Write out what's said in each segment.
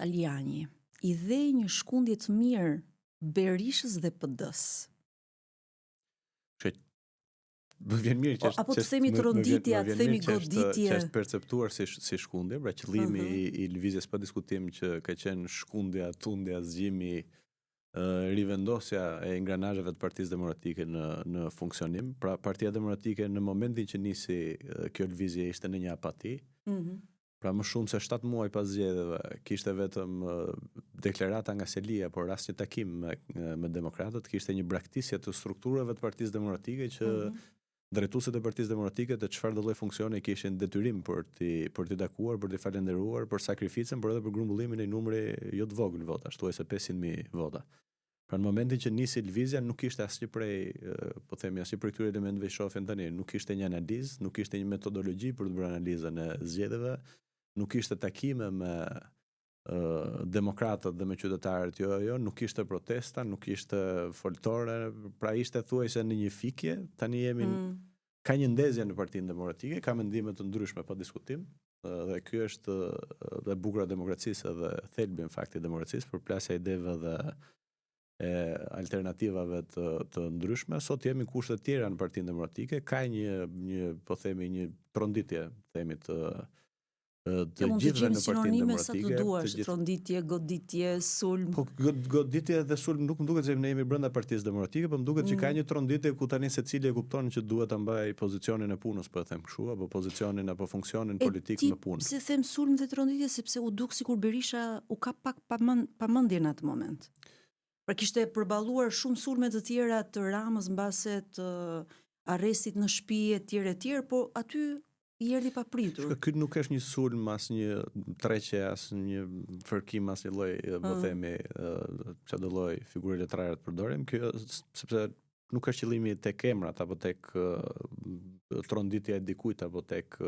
Aljani i dhe një shkundje të mirë Berishës dhe PD-s. Më vjen mirë që apo të themi troditja, të themi goditje. Që është perceptuar si shkundje, pra qëllimi i lëvizjes pa diskutim që ka qenë shkundja, tundja, zgjimi, rivendosja e ingranazheve të Partisë Demokratike në funksionim. Pra Partia Demokratike në momentin që nisi kjo lëvizje ishte në një apati. Pra më shumë se 7 muaj pas zgjedhjeve kishte vetëm deklarata nga Selia, por asnjë takim me demokratët, kishte një braktisje të strukturave të Partisë Demokratike që drejtuesit e Partisë Demokratike të çfarë do lloj funksioni kishin detyrim për t'i takuar, për t'i falendëruar, për sakrificën, por edhe për grumbullimin e numri jo të vogël votash, thuajse 500.000 vota. Pra në momentin që nisi lëvizja nuk kishte asnjë prej, po themi, asnjë prej këtyre elementeve që shohin tani, nuk kishte një analizë, nuk kishte një metodologji për të bërë analizën e zgjedhjeve, nuk kishte takime me demokratët dhe me qytetarët, nuk kishte protesta, nuk kishte foltore, pra ishte thuajse në një fikje. Tani jemi ka një ndezje në Partinë Demokratike, ka mendime të ndryshme pa diskutim, dhe ky është dhe bukura e demokracisë dhe thelbi në fakt i demokracisë, përplasja e ideve dhe e alternativave të ndryshme. Sot jemi kushte të tjera në Partinë Demokratike, ka një po themi një tronditje, themi të gjithëve në Partinë Demokratike. Sa të duash, tronditje, goditje, sulm. Po goditje dhe sulm nuk më duket se ne jemi brenda Partisë Demokratike, por më duket që ka një tronditje ku tani secili e kupton që duhet ta mbaj pozicionin e punës, po e them kështu, apo pozicionin apo funksionin politik në punë. Si them sulm dhe tronditje sepse u duk sikur Berisha u ka pak pamendje në atë moment. Pra kishte përballuar shumë sulme të tjera të Ramës mbase të arrestit në shtëpi etj, por aty i erdhi pa pritur. Ky nuk është një sulm, as një treqe, as një fërkim, as një lloj, po themi, çdo lloj figure letrare të përdorim. Kjo sepse nuk është qëllimi tek emrat apo tek tronditja e dikujt apo tek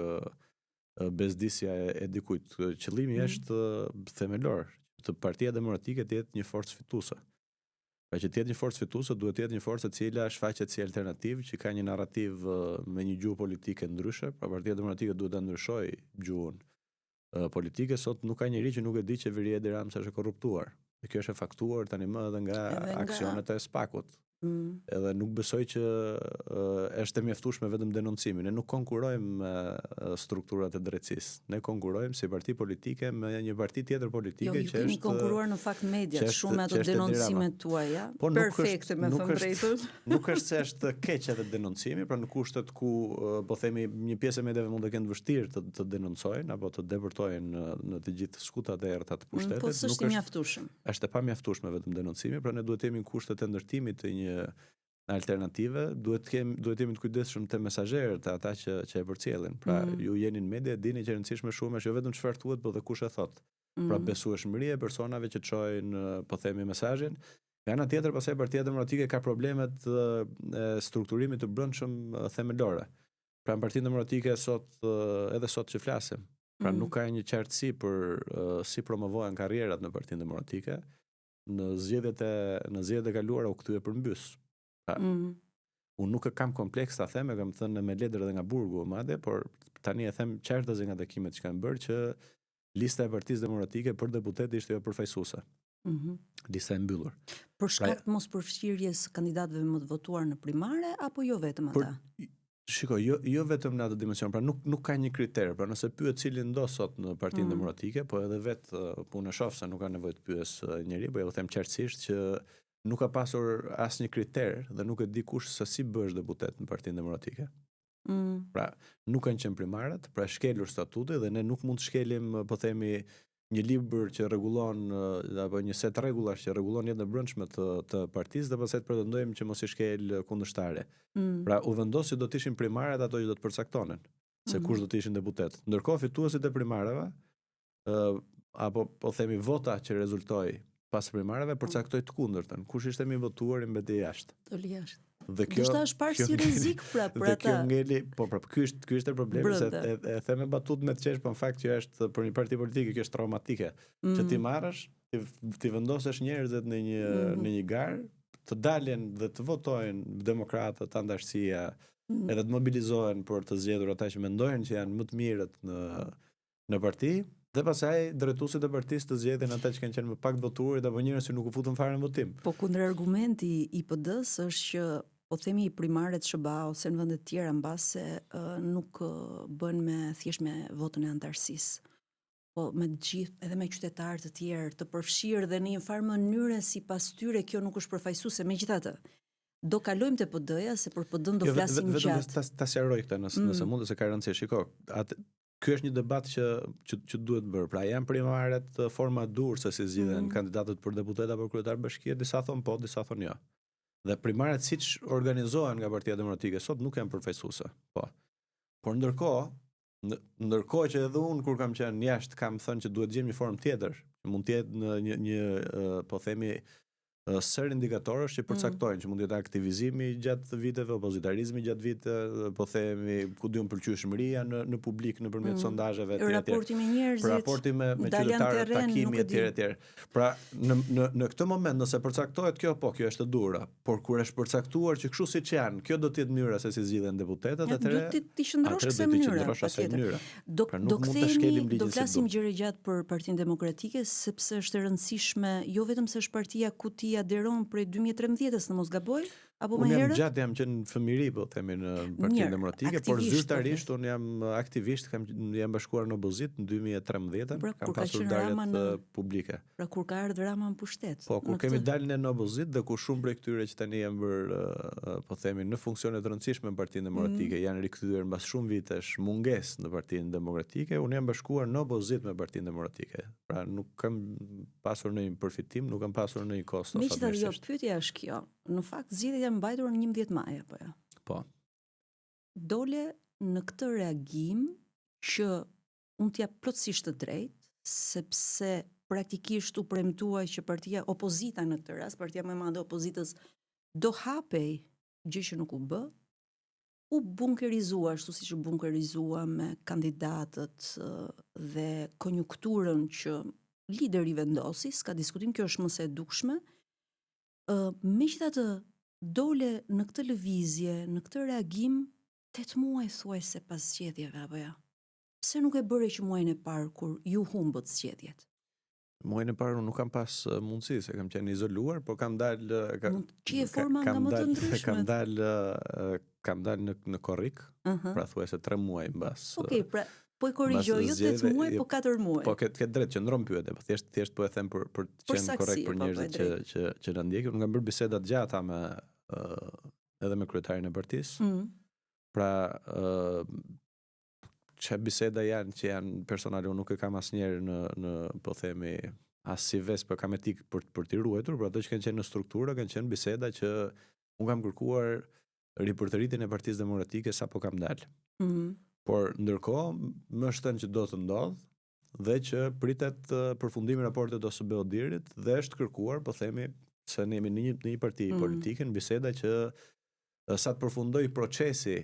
bezdisja e dikujt. Qëllimi është themelor, të Partia Demokratike të jetë një forcë fituese. Pra që të jetë një forcë fituese, duhet të jetë një forcë e cila shfaqet si alternativë, që ka një narrativ me një gjuhë politike ndryshe. Pra Partia Demokratike duhet ta ndryshojë gjuhën politike. Sot nuk ka njeri që nuk e di që Veri Edi Rama është korruptuar. Dhe kjo është e faktuar tani më edhe nga aksionet e SPAK-ut. Edhe nuk besoj që është e mjaftueshme vetëm denoncimi. Ne nuk konkurrojmë me strukturat e drejtësisë. Ne konkurrojmë si parti politike me një parti tjetër politike që është konkurruar në fakt mediat shumë me ato denoncimet tuaja. Perfekte me thënë drejtën. Nuk është se është keq edhe denoncimi, pra në kushtet ku po themi një pjesë e mediave mund të kenë vështirë të denoncojnë apo të depërtojnë në të gjithë skutat e errta të pushtetit. Po s'është i mjaftueshëm. Është e pamjaftueshme vetëm denoncimi, pra ne duhet të jemi në kushtet e ndërtimit të një alternative, duhet të jemi të kujdesshëm te mesazherët, ata që e përcjellin. Pra ju jeni në media, dini që e rëndësishme shumë është jo vetëm çfarë thuhet, por edhe kush e thot. Pra besueshmëria e personave që çojnë, po themi, mesazhin. Nga ana tjetër, pastaj Partia Demokratike ka problemet e strukturimit të brendshëm themelore. Pra në Partinë Demokratike edhe sot që flasim, pra nuk ka një qartësi për si promovohen karrierat në Partinë Demokratike. Në zgjedhjet e kaluara u kthye përmbys. Unë nuk e kam kompleks ta them, e kam thënë me letër edhe nga burgu madje, por tani e them qartësi nga takimet që kanë bërë që lista e Partisë Demokratike për deputet ishte jo përfaqësuese. Lista e mbyllur. Për shkak të mos përfshirjes kandidatëve më të votuar në primare apo jo vetëm ata? Shikoj, jo vetëm në atë dimension, pra nuk ka një kriter, pra nëse pyet cilin do sot në Partinë Demokratike, po edhe vetë punë shoh se nuk ka nevojë të pyes njëri, po ja u them qartësisht që nuk ka pasur asnjë kriter dhe nuk e di kush se si bësh deputet në Partinë Demokratike. Pra nuk kanë qenë primarët, pra shkelur statuti dhe ne nuk mund të shkelim, po themi, një libër që rregullon apo një set rregullash që rregullon jetën e brendshme të partisë dhe pastaj pretendojmë që mos i shkel kundërshtare. Pra u vendos që do të ishin primarët ato që do të përcaktonin se kush do të ishin deputet. Ndërkohë fituesit e primarëve apo po themi vota që rezultoi pas primarëve përcaktoi të kundërtën. Kush ishte më i votuar i mbeti jashtë. Doli jashtë. Dhe kjo është parë si rrezik për ata. Kjo ngeli, po ky është problemi se e them me batut me të qesh, po në fakt që është për një parti politike që është traumatike. Që ti marrësh, ti vendosesh njerëzit në një garë, të dalin dhe të votojnë demokratët, antarësia, edhe të mobilizohen për të zgjedhur ata që mendojnë që janë më të mirët në parti, Dhe pastaj drejtuesit e partisë të zgjedhin ata që kanë qenë më pak votuarit apo njerëz që nuk u futën fare në votim. Po kundërargumenti i PD-s është që po themi primaret SBA ose në vende të tjera mbase nuk bën thjesht me votën e antarësisë. Po me gjithë edhe me qytetarë të tjerë të përfshirë dhe në një farë mënyre sipas tyre kjo nuk është përfaqësuese. Megjithatë, do kalojmë te PD-ja se për PD-n do flasim gjatë. Vetëm ta sqaroj këtë nëse mund se ka rëndësi. Shiko, ky është një debat që duhet bërë. Pra janë primaret forma durse si zgjidhen kandidatët për deputet apo kryetar bashkie, disa thon po, disa thon jo. Dhe primaret siç organizohen nga Partia Demokratike sot nuk janë përfaqësuese. Po. Por ndërkohë që edhe unë kur kam qenë jashtë kam thënë që duhet gjejmë një formë tjetër, mund të jetë në një po themi sër indikatorësh që përcaktojnë që mund të jetë aktivizimi gjatë viteve, opozitarizmi gjatë viteve, po themi ku diun pëlqyeshmëria në publik nëpërmjet sondazheve etj. Raporti me njerëzit, raporti me qytetarët, takimi etj. Pra në këtë moment nëse përcaktohet kjo, po kjo është e durë, por kur është përcaktuar që kështu siç janë, kjo do të jetë mënyra se si zgjidhen deputetët, atëherë do të qëndrosh kësaj mënyre. Do flasim gjëre gjatë për Partinë Demokratike sepse është e rëndësishme jo vetëm se është partia ku ti aderon prej 2013-s, në mos gaboj, apo më herët? Unë jam qenë fëmijëri, po themi në Partinë Demokratike, por zyrtarisht unë jam aktivist, jam bashkuar në opozit në 2013, kam pasur daljet publike. Pra kur ka ardhur Rama në pushtet. Po kur kemi dalë në opozit dhe ku shumë prej këtyre që tani janë bërë, po themi në funksione të rëndësishme në Partinë Demokratike, janë rikthyer mbas shumë vitesh mungesë në Partinë Demokratike, unë jam bashkuar në opozit me Partinë Demokratike. Pra nuk kam pasur ndonjë përfitim, nuk kam pasur ndonjë kosto. Megjithatë, jo, pyetja është kjo. Në fakt zgjedhjet janë mbajtur në 11 maj apo jo? Po. Dole në këtë reagim që unë t'jap plotësisht të drejtë, sepse praktikisht u premtua që partia opozita në këtë rast, partia më e madhe e opozitës do hapej, gjë që nuk u bë, u bunkerizua ashtu siç u bunkerizua me kandidatët dhe konjunkturën që lideri vendosi, s'ka diskutim, kjo është më së e dukshme. Megjithatë, dole në këtë lëvizje, në këtë reagim 8 muaj thuajse pas zgjedhjeve apo jo? Pse nuk e bëre që muajin e parë kur ju humbët zgjedhjet? Muajin e parë unë nuk kam pas mundësi, se kam qenë izoluar, por kam dalë forma nga më të ndryshme. Kam dalë në korrik, pra thuajse 3 muaj mbas. Okej, pra po e korrigjoj, jo 8 muaj, po 4 muaj. Po ke drejt që ndron pyetje, po thjesht po e them për të qenë korrekt për njerëzit që na ndjekin. Unë kam bërë biseda të gjata edhe me kryetarin e partisë. Pra që biseda janë që janë personale, unë nuk e kam asnjëherë në po themi as si vesh, po kam etik për t'i ruajtur, por ato që kanë qenë në strukturë kanë qenë biseda që unë kam kërkuar ripërtëritjen e Partisë Demokratike sapo kam dalë. Por ndërkohë më shtën që do të ndodh dhe që pritet përfundimi i raportit OSBE Odirit dhe është kërkuar, po themi, se ne jemi në një parti politike, në biseda që sa të përfundoj procesi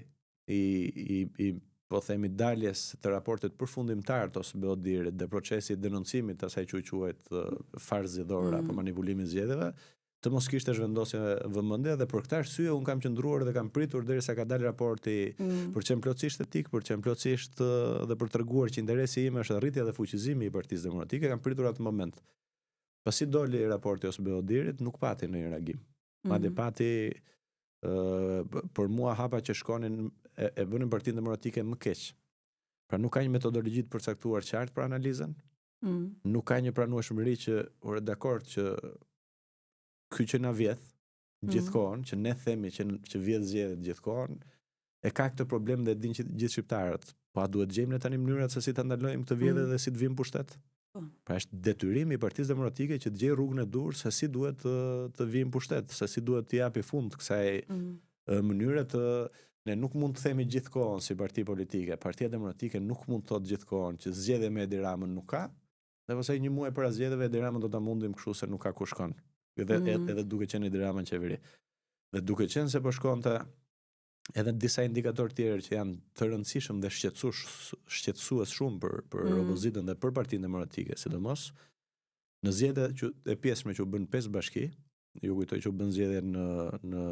i po themi daljes të raportit përfundimtar të OSBE Odirit dhe procesi i denoncimit të asaj që quhet farzë zgjedhore apo manipulimi i zgjedhjeve, të mos kishte zhvendosje vëmendje dhe për këtë arsye un kam qëndruar dhe kam pritur derisa ka dalë raporti për të qenë plotësisht etik, për të qenë plotësisht dhe për treguar që interesi im është rritja dhe fuqizimi i Partisë Demokratike, kam pritur atë moment. Pasi doli raporti OSBE Odirit, nuk pati ndonjë reagim. Madje pati për mua hapa që shkonin e bënin Partinë Demokratike më keq. Pra nuk ka një metodologji të përcaktuar qartë për analizën. Nuk ka një pranueshmëri që ore dakord që ky që na vjedh gjithkohon, që ne themi që vjedh zgjedhjet gjithkohon, e ka këtë problem dhe din që gjithë shqiptarët. Po a duhet gjejmë ne tani mënyrat se si ta ndalojmë këtë vjedhje dhe si të vijmë pushtet? Pra është detyrimi i Partisë Demokratike që të gjejë rrugën e dur se si duhet të vijmë pushtet, se si duhet të japi fund kësaj mënyre të ne nuk mund të themi gjithkohon si parti politike, Partia Demokratike nuk mund të thotë gjithkohon që zgjedhje me Edi Ramën nuk ka, dhe pastaj një muaj para zgjedhjeve Edi Ramën do ta mundim kështu se nuk ka ku shkon. Edhe duke qenë Edi Rama në qeveri. Dhe duke qenë se po shkonte edhe disa indikatorë tjerë që janë të rëndësishëm dhe shqetësues shumë për opozitën dhe për Partinë Demokratike, sidomos në zgjedhjet e pjesëme që u bën 5 bashki, ju kujtoj që u bën zgjedhje në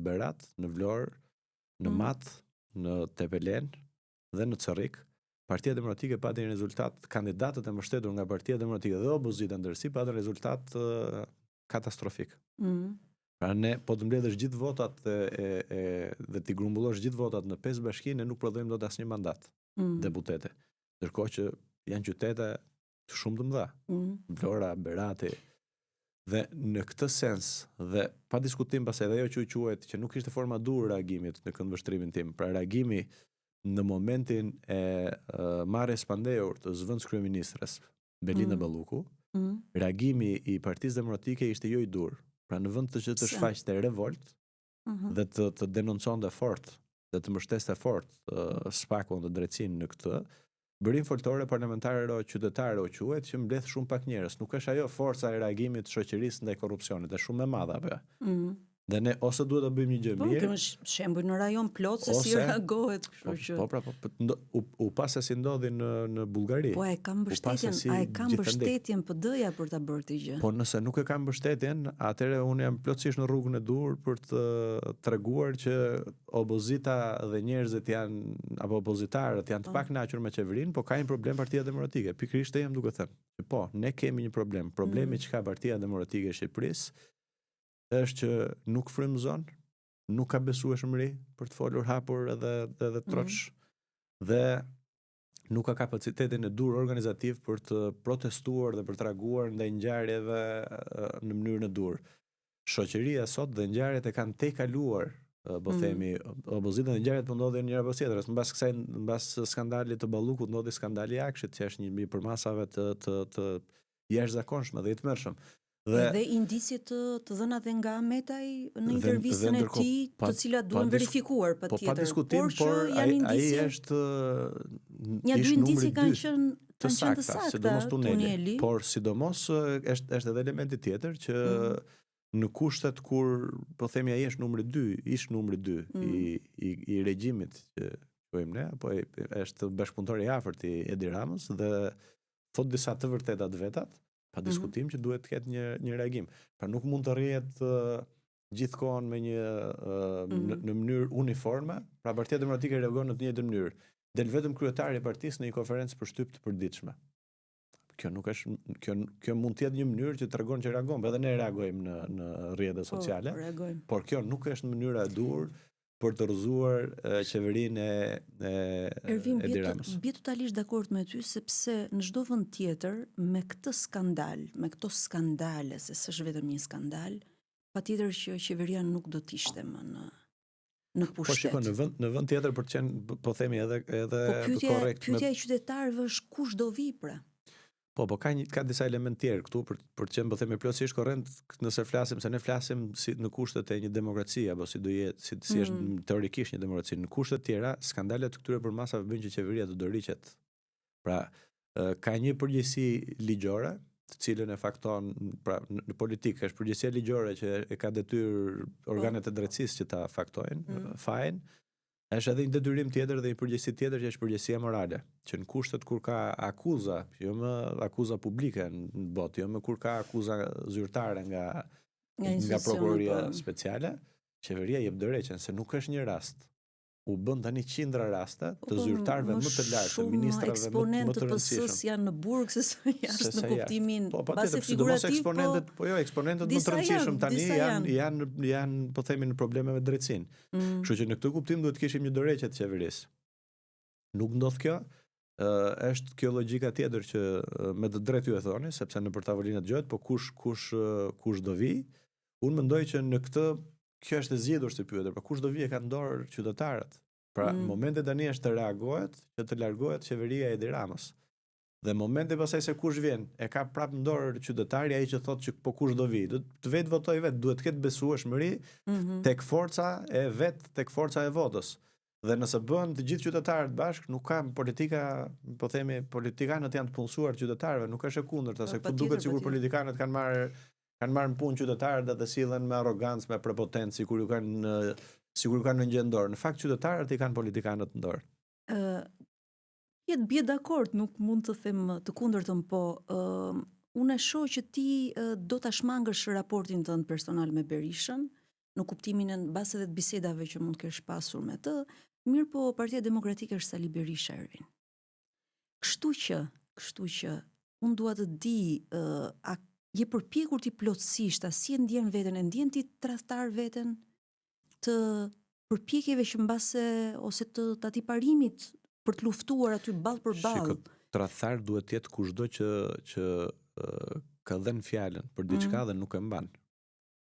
Berat, në Vlorë, në Mat, në Tepelen dhe në Corrik. Partia Demokratike pati një rezultat, kandidatët e mbështetur nga Partia Demokratike dhe opozita ndërsi patën rezultat katastrofik. Pra ne po të mbledhësh gjithë votat dhe ti grumbullosh gjithë votat në 5 bashkinë, nuk prodhojmë dot asnjë mandat deputete. Ndërkohë që janë qytete shumë të mëdha. Vlora, Berati. Dhe në këtë sens, dhe pa diskutim pas edhe ajo që quhet që nuk ishte forma dur reagimit në këndvështrimin tim, pra reagimi në momentin e marrjes pandehur të zëvendës kryeministres Belinda Balluku, reagimi i Partisë Demokratike ishte jo i dur. Pra në vend të shfaqte revolt dhe të denonconte fort dhe të mbështeste fort spakun dhe drejtsinë në këtë, bërim foltore parlamentare qytetare o quhet që mbledh shumë pak njerëz. Nuk është ajo forca e reagimit të shoqërisë ndaj korrupsionit, është shumë e madhe apo. Dhe ne ose duhet të bëjmë një gjë mirë. Po, kemë shembuj në rajon plot se si reagohet, kështu që. U pas se si ndodhi në Bullgari. Po e ka mbështetjen PD-ja për ta bërë këtë gjë. Po nëse nuk e ka mbështetjen, atëherë unë jam plotësisht në rrugën e dur për të treguar që opozita dhe njerëzit janë apo opozitarët janë të pakënaqur me qeverinë, po ka një problem Partia Demokratike. Pikërisht e jam duke thënë. Po, ne kemi një problem. Problemi që ka Partia Demokratike e Shqipërisë është që nuk frymëzon, nuk ka besueshmëri për të folur hapur edhe troç, dhe nuk ka kapacitetin e dur organizativ për të protestuar dhe për të reaguar ndaj ngjarjeve në mënyrën e dur. Shoqëria sot dhe ngjarjet e kanë tejkaluar, po themi, opozita dhe ngjarjet po ndodhin njëra pas tjetrës. Mbas skandalit të Ballukut ndodhi skandali i Akshit, që është një përmasave të jashtëzakonshme dhe i tmerrshëm. Dhe indicje të dhëna dhe nga Metaj në intervistën e tij, të cilat duhen verifikuar patjetër. Po pa diskutim, por ai është një dy indicje kanë qenë të sakta, sidomos tuneli, por sidomos është edhe elementi tjetër që në kushtet kur po themi ai është numri 2 i regjimit që quajmë ne, apo është bashkëpunëtor i afërt i Edi Ramës dhe thot disa të vërteta të vetat. Pa diskutim që duhet të ketë një reagim. Pra nuk mund të rrihet gjithkohon me në mënyrë uniforme, pra Partia Demokratike reagon në të njëjtën mënyrë. Del vetëm kryetari i partisë në një konferencë për shtyp të përditshme. Kjo nuk është kjo mund të jetë një mënyrë që tregon që reagon, edhe ne reagojmë në rrjetet sociale, por kjo nuk është mënyra e dur për të rrëzuar qeverinë e Edi Ramës. Bie totalisht dakord me ty, sepse në çdo vend tjetër me këtë skandal, me këto skandale, se s'është vetëm një skandal, patjetër që qeveria nuk do të ishte më në pushtet. Po shikoj, në vend tjetër për të qenë, po themi edhe korrekt. Pyetja e qytetarëve është kush do vi pra. Po ka disa elementë tjerë këtu për të qenë, po themi, plotësisht korrekt nëse flasim, se ne flasim si në kushtet e një demokracie, apo si do jetë, si është teorikisht një demokraci. Në kushtet tjera, skandalet të këtyre përmasave bëjnë që qeveria të dorëhiqet. Pra, ka një përgjegjësi ligjore, të cilën e fakton, pra në politikë është përgjegjësia ligjore që e ka detyrë organet e drejtësisë që ta faktojnë, fajin. Është edhe një detyrim tjetër dhe një përgjegjësi tjetër që është përgjegjësia morale, që në kushtet kur ka akuza, jo më akuza publike në botë, jo më kur ka akuza zyrtare nga prokuroria speciale, qeveria jep dorëheqjen, se nuk është një rast. U bën tani qindra raste të zyrtarëve më të lartë, të ministrave më të rëndësishëm. Eksponentë PS-s janë në burg se jashtë në kuptimin base figurativ, eksponentët më të rëndësishëm tani janë po themi në probleme me drejtsinë. Kështu që në këtë kuptim duhet kishim një dorëheqje të qeverisë. Nuk ndodh kjo. Është kjo logjika tjetër që me të drejtë ju e thoni, sepse nëpër tavolinat dëgjohet, po kush do vi? Unë mendoj që në këtë kjo është e zgjedhur si pyetje, pra kush do vijë ka në dorë qytetarët. Pra momenti tani është të reagohet, që të largohet qeveria e Edi Ramës. Dhe momenti pasaj se kush vjen, e ka prapë në dorë qytetari ai që thotë që po kush do vijë. Të vetë votoj vetë, duhet të ketë besueshmëri tek forca e vet, tek forca e votës. Dhe nëse bën të gjithë qytetarët bashkë, nuk ka politika, po themi, politikanët janë të punësuar qytetarëve, nuk është e kundërta, se këtu duket sikur politikanët kanë marrë në punë qytetarët dhe sillen me arrogancë, me prepotencë, sikur ju kanë në gjë në dorë. Në fakt qytetarët i kanë politikanët në dorë. Bie dakord, nuk mund të them të kundërtën, po unë e shoh që ti do ta shmangësh raportin tënd personal me Berishën, në kuptimin e mbas edhe të bisedave që mund të kesh pasur me të, mirë po Partia Demokratike është Sali Berisha, Ervin. Kështu që unë dua të di a je përpjekur ti plotësisht, a si e ndjen veten, e ndjen ti tradhtar veten të përpjekjeve që mbase ose të atij parimit për të luftuar aty ball për ball. Shiko, tradhtar duhet të jetë kushdo që ka dhënë fjalën për diçka dhe nuk e mban.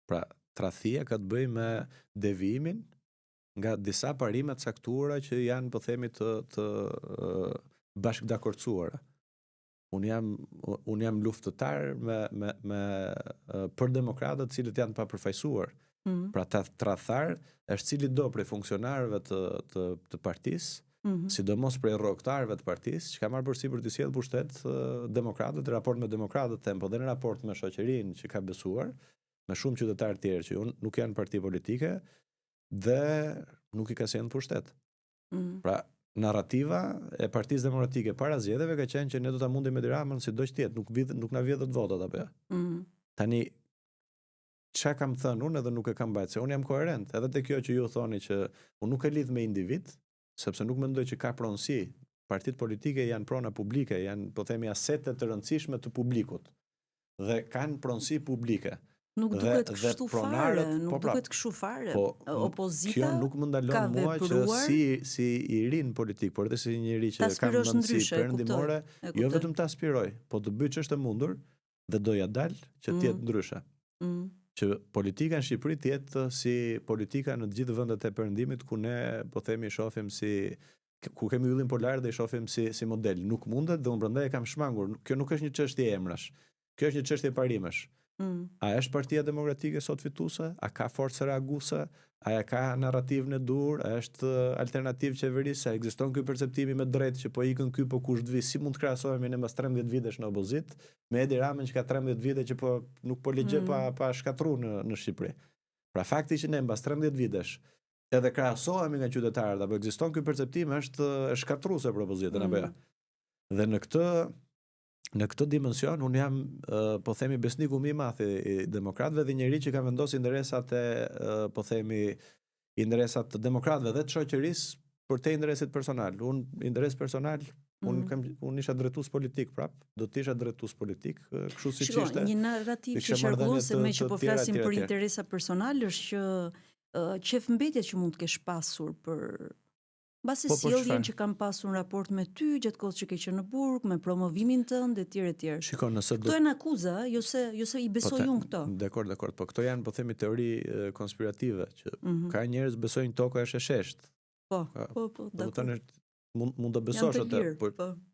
Pra, tradhtia ka të bëjë me devijimin nga disa parime të caktuara që janë, po themi, të bashkëdakorcuara. Unë jam luftëtar për demokratët cilët janë pa përfaqësuar. Pra tradhtar është cili do prej funksionarëve të partisë, sidomos prej rrogtarëve të partisë, që ka marrë përsipër të sjellë pushtet demokratët, raport me demokratët them, po dhe në raport me shoqërinë që ka besuar, me shumë qytetarë tjerë që nuk janë parti politike dhe nuk i ka sjellë pushtet. Pra narrativa e Partisë Demokratike para zgjedhjeve ka qenë që ne do ta mundim Edi Ramën sidoq të jetë, nuk na vjedhët votat apo jo. Tani çka kam thënë unë edhe nuk e kam mbajtur, se unë jam koherent, edhe te kjo që ju thoni që unë nuk e lidh me individ, sepse nuk mendoj që ka pronësi. Partitë politike janë prona publike, janë, po themi, asete të rëndësishme të publikut dhe kanë pronësi publike. Nuk duhet kështu fare, nuk duhet kështu fare. Opozita kjo nuk më ndalon mua që si i rin politik, por edhe si njëri që ka mendësi perëndimore, jo vetëm të aspiroj, po të bëj ç'është e mundur dhe doja dal që të jetë ndryshe. Që politika në Shqipëri të jetë si politika në të gjithë vendet e perëndimit ku ne, po themi, shohim ku kemi yllim polar dhe i shohim si model. Nuk mundet dhe unë prandaj e kam shmangur. Kjo nuk është një çështje emrash. Kjo është një çështje parimesh. A është Partia Demokratike sot fituese? A ka forcë reaguese? A ka narrativën e dur? A është alternativë qeverisë? A ekziston ky perceptimi me drejtë që po ikën ky, po kush të vi? Si mund të krahasohemi ne mbas 13 vitesh në opozit me Edi Ramën që ka 13 vite që nuk po ligje pa shkatruar në Shqipëri. Pra fakti që ne mbas 13 vitesh edhe krahasohemi nga qytetarët, apo ekziston ky perceptim është shkatruese për opozitën apo jo. Dhe në këtë dimension unë jam, po themi, besniku më i madh i demokratëve dhe njëri që ka vendosur interesat po themi, interesat të demokratëve dhe të shoqërisë për te interesit personal. Unë interes personal, unë isha drejtues politik prap, do të isha drejtues politik, kështu siç ishte. Një narrativ që qarkullon me që po flasim për interesa personal është që qef mbetjet që mund të kesh pasur për mbasi sjelljen që kam pasur në raport me ty gjatë kohës që ke qenë në burg, me promovimin tënd etj. Shikon, këto janë akuza, jo se i besoj unë këto. Dakord, po këto janë, po themi, teori konspirative që ka njerëz besojnë toka është e sheshtë. Po, dakord. Mund të besosh atë,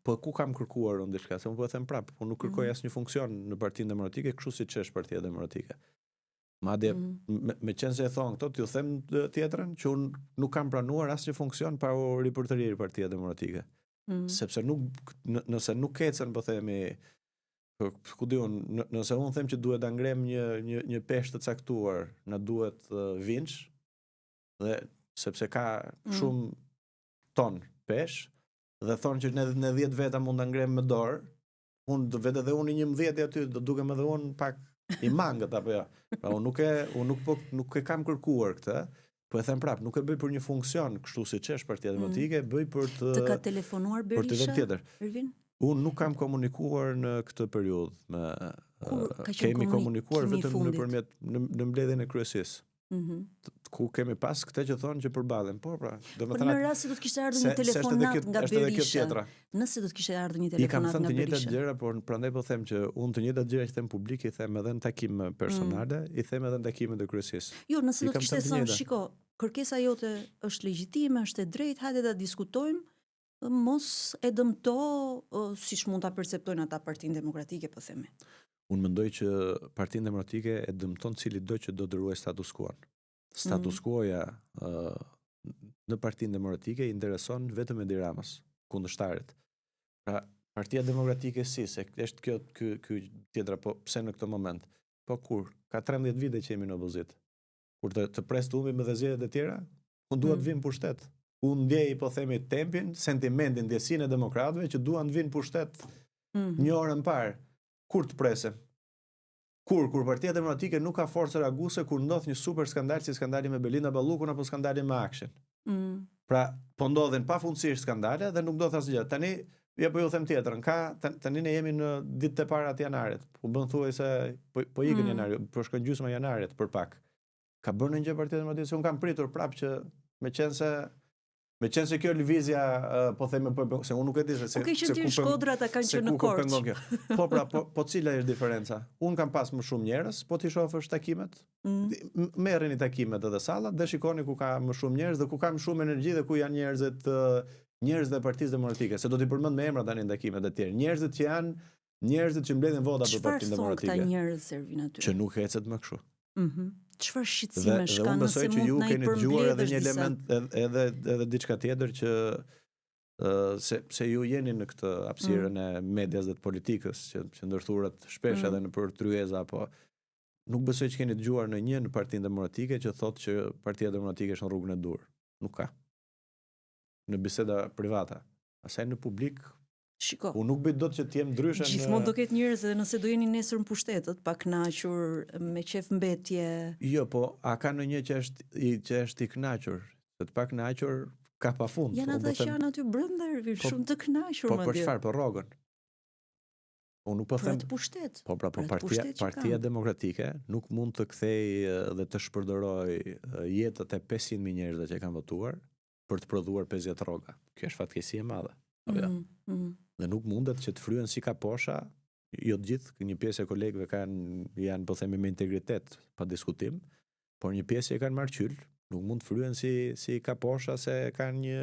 po ku kam kërkuar unë diçka, se unë po e them prap, unë nuk kërkoj asnjë funksion në Partinë Demokratike, kështu siç është Partia Demokratike. Madje me qenë se e thon këto, t'ju them tjetrën që unë nuk kam pranuar asnjë funksion pa u ripërtërir Partia Demokratike. Sepse nëse nuk ecën, po themi, ku di unë, nëse unë them që duhet ta ngrem një peshë të caktuar, na duhet vinç, dhe sepse ka shumë ton peshë, dhe thonë që ne 10 veta mund ta ngrem me dorë, unë vetë edhe unë 11 aty do dukem edhe unë pak i mangët apo jo. Pra unë nuk e kam kërkuar këtë, po e them prap, nuk e bëj për një funksion kështu siç është Partia Demokratike, bëj për të ka telefonuar Berisha, Ervin? Unë nuk kam komunikuar në këtë periudhë me kemi komunikuar vetëm nëpërmjet në mbledhjen e kryesisë. Ku kemi pas këtë që thonë që përballen. Po pra, domethënë në rast se do të kishte ardhur një telefonat nga Berisha. Nëse do të kishte ardhur një telefonat nga Berisha. I kam thënë të njëjtat gjëra, por prandaj po them që unë të njëjtat gjëra që them publik i them edhe në takime personale, i them edhe në takimet e kryesisë. Jo, nëse do të kishte thënë, shiko, kërkesa jote është legjitime, është e drejtë, hajde ta diskutojmë, mos e dëmto siç mund ta perceptojnë ata Partinë Demokratike, po themi. Unë mendoj që Partinë Demokratike e dëmton cilido që do të ruaj status quo. Status quo-ja në Partinë Demokratike i intereson vetëm Edi Ramës, kundërshtarit. Pra, Partia Demokratike se është ky tjetra, po pse në këtë moment? Po kur? Ka 13 vite që jemi në opozit. Kur të pres të humbim edhe zgjedhjet e tjera, unë dua të vim pushtet. Unë ndjej, po themi, tempin, sentimentin, ndjesinë e demokratëve që duan të vinë pushtet një orë më parë. Kur të presem? Kur Partia Demokratike nuk ka forcë reaguese kur ndodh një super skandal si skandali me Belinda Ballukun apo skandali me Akshin. Pra, po ndodhin pafundësisht skandale dhe nuk ndodh asgjë. Tani ja po ju them tjetrën, tani ne jemi në ditët e para të janarit. Po bën thuaj se po ikën janari, po shkon gjysma janarit për pak. Ka bërë një gjë Partia Demokratike, se un kam pritur prapë që meqense kjo lëvizja po themi se unë nuk e di se ke qenë ti në Shkodra ata kanë qenë në Korçë. Po pra, po cila është diferenca? Unë kam pas më shumë njerëz, po ti shohësh takimet, merreni takimet edhe sallat dhe shikoni ku ka më shumë njerëz dhe ku ka më shumë energji dhe ku janë njerëzit e Partisë Demokratike. Se do t'i përmend me emra tani në takimet e tjerë. Njerëzit që mbledhin vota për Partinë Demokratike. Çfarë thonë këta njerëz Ervin aty? Që nuk ecet më kështu. Çfarë shqetësimesh kanë nëse mund mund na i përmbledhësh edhe një disa? element edhe diçka tjetër që se ju jeni në këtë hapësirën e medias dhe të politikës që ndërthuret shpesh edhe në për tryeza, apo nuk besoj që keni dëgjuar në Partinë Demokratike që thotë që Partia Demokratike është në rrugën e dur. Nuk ka. Në biseda privata. Asaj në publik, shiko, unë nuk bëj dot që t'jem ndryshe. Gjithmonë do ketë njerëz edhe nëse do jeni nesër në pushtetët, pa kënaqur, me qef mbetje. Jo, po a ka ndonjë që është i kënaqur? Se të pa kënaqur ka pafund. Janë ata që janë aty brenda, shumë të kënaqur madje. Po për çfarë? Për rrogën. Unë nuk po them për pushtet. Po pra, Partia Demokratike nuk mund të kthejë dhe të shpërdorojë jetët e 500.000 njerëzve që kanë votuar për të prodhuar 50 rroga. Kjo është fatkeqësi e madhe. Dhe nuk mundet që të fryen si kaposha, jo të gjithë, një pjesë e kolegëve janë po themi me integritet, pa diskutim, por një pjesë e kanë marrë qyl, nuk mund të fryen si kaposha se kanë një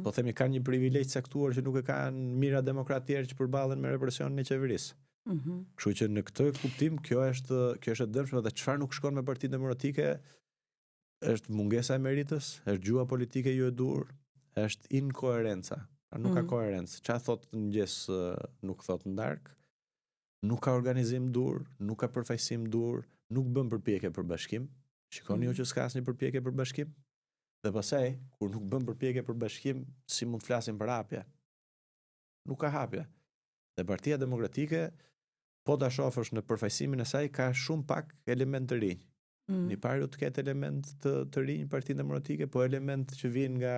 po themi kanë një privilegj caktuar që nuk e kanë mira demokrat tjerë që përballen me represionin e qeverisë. Kështu që në këtë kuptim kjo është e dëmshme dhe çfarë nuk shkon me Partinë Demokratike është mungesa e meritës, është gjua politike jo e dur, është inkoherenca. Nuk ka koherencë. Çfarë thotë në mëngjes nuk thotë në darkë. Nuk ka organizim dur, nuk ka përfaqësim dur, nuk bën përpjekje për bashkim. Shikoni ju që s'ka asnjë përpjekje për bashkim. Dhe pastaj, kur nuk bën përpjekje për bashkim, si mund të flasim për hapje? Nuk ka hapje. Dhe Partia Demokratike, po ta shohësh në përfaqësimin e saj, ka shumë pak element të rinj. Një parë të ketë element të rinj Partinë Demokratike, po element që vijnë nga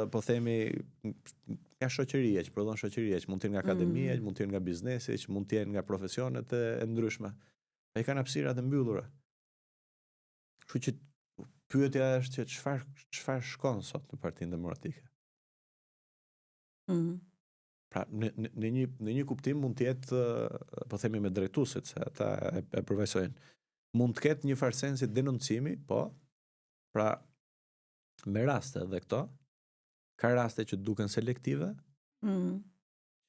po themi nga shoqëria, që prodhon shoqëria, që mund të jenë nga akademia, që mund të jenë nga biznesi, që mund të jenë nga profesionet e ndryshme. Ai kanë hapësira të mbyllura. Kështu që pyetja është që çfarë shkon sot në Partinë Demokratike. Pra në një kuptim mund të jetë po themi me drejtuesit, se ata e përvojsojnë. Mund të ketë një farë sensi denoncimi, po, pra me raste dhe këto, ka raste që duken selektive,